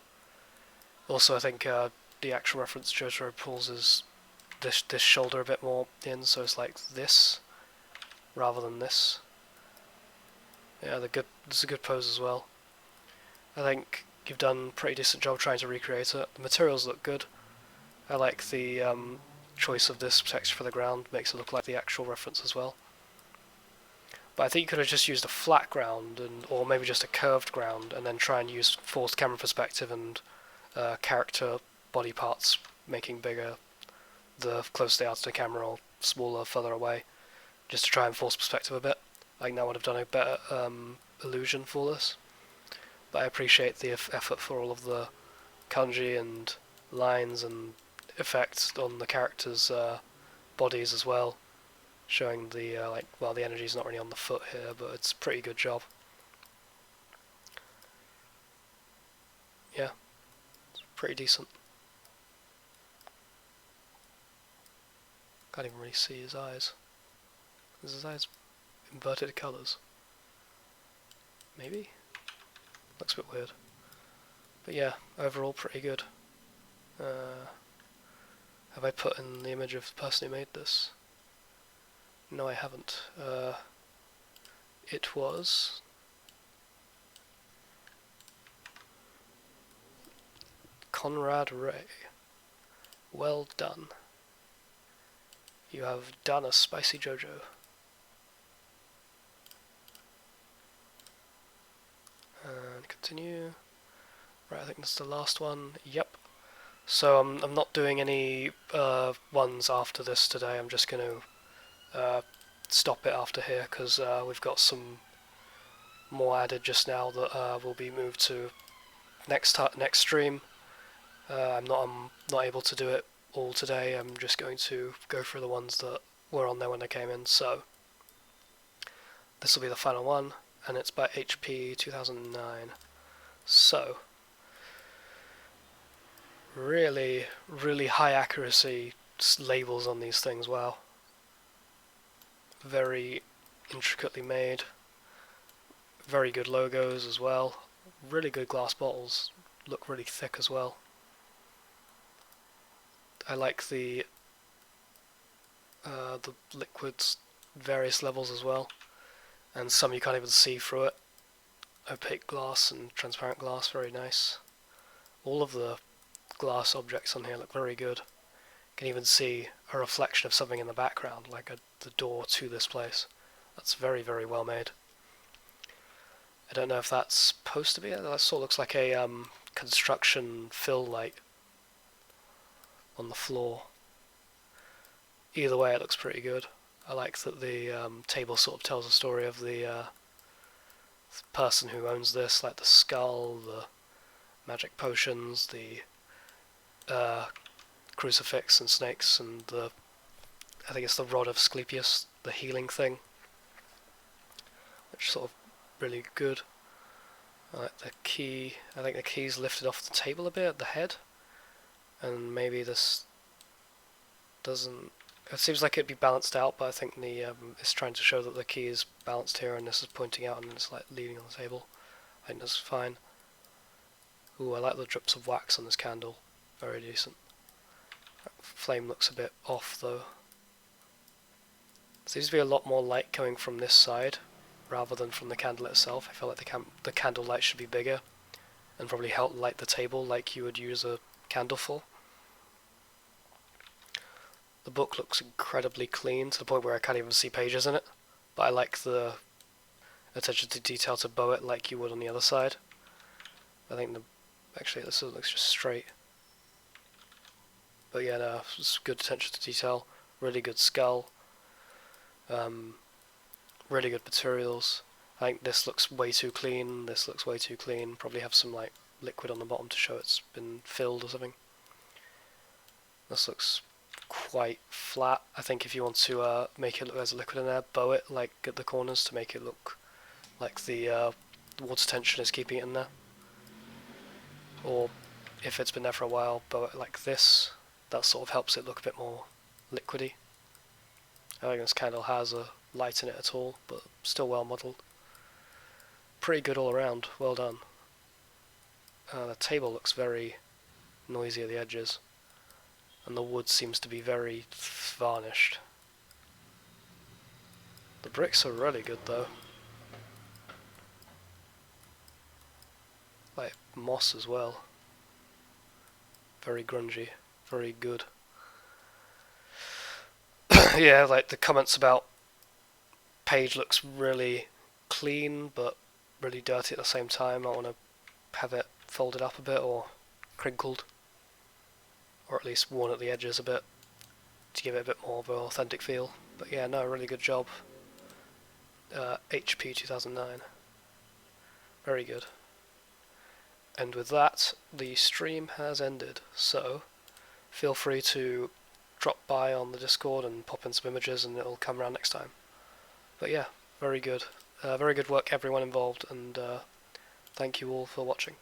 Also, I think the actual reference Jotaro pulls is this shoulder a bit more in, so it's like this rather than this. Yeah, it's a good pose as well. I think you've done a pretty decent job trying to recreate it. The materials look good. I like the choice of this texture for the ground, makes it look like the actual reference as well. But I think you could have just used a flat ground, or maybe just a curved ground, and then try and use forced camera perspective and character body parts making bigger the closer they are to the camera, or smaller further away, just to try and force perspective a bit. I think that would have done a better illusion for this. But I appreciate the effort for all of the kanji and lines and effects on the characters' bodies as well, showing the the energy's not really on the foot here, but it's a pretty good job. Yeah, it's pretty decent. Can't even really see his eyes. Is his eyes inverted colours? Maybe? Looks a bit weird. But yeah, overall pretty good. Have I put in the image of the person who made this? No, I haven't. It was Conrad Ray. Well done. You have done a spicy JoJo. And continue. Right, I think that's the last one. Yep. So I'm not doing any ones after this today. I'm just going to stop it after here, because we've got some more added just now that will be moved to next stream. I'm not able to do it all today. I'm just going to go through the ones that were on there when I came in. So this will be the final one, and it's by HP 2009. So really, really high accuracy labels on these things. Wow, very intricately made. Very good logos as well. Really good glass bottles. Look really thick as well. I like the liquids, various levels as well, and some you can't even see through it. Opaque glass and transparent glass, very nice. All of the glass objects on here look very good. You can even see a reflection of something in the background, like the door to this place. That's very, very well made. I don't know if that's supposed to be it. That sort of looks like a construction fill light on the floor. Either way, it looks pretty good. I like that the table sort of tells a story of the person who owns this, like the skull, the magic potions, the crucifix and snakes, and I think it's the rod of Asclepius, the healing thing, which is sort of really good. I like the key. I think the key's lifted off the table a bit at the head, and maybe this doesn't. It seems like it'd be balanced out, but I think it's trying to show that the key is balanced here, and this is pointing out, and it's like leaning on the table. I think that's fine. Ooh, I like the drips of wax on this candle. Very decent. Flame looks a bit off though. Seems to be a lot more light coming from this side rather than from the candle itself. I feel like the candle light should be bigger and probably help light the table like you would use a candle for. The book looks incredibly clean to the point where I can't even see pages in it, but I like the attention to detail to bow it like you would on the other side. I think actually this looks just straight. But yeah, no, it's good attention to detail, really good skull, really good materials. I think this looks way too clean, this looks way too clean, probably have some like liquid on the bottom to show it's been filled or something. This looks quite flat. I think if you want to make it look there's a liquid in there, bow it like at the corners to make it look like the water tension is keeping it in there. Or if it's been there for a while, bow it like this. That sort of helps it look a bit more liquidy. I don't think this candle has a light in it at all, but still well modelled. Pretty good all around, well done. The table looks very noisy at the edges, and the wood seems to be very varnished. The bricks are really good though. Like moss as well. Very grungy, very good. Yeah, like the comments about page looks really clean but really dirty at the same time. I want to have it folded up a bit or crinkled, or at least worn at the edges a bit to give it a bit more of an authentic feel. But yeah, no, really good job. HP 2009. Very good. And with that, the stream has ended, so feel free to drop by on the Discord and pop in some images and it'll come around next time. But yeah, very good. Very good work everyone involved, and thank you all for watching.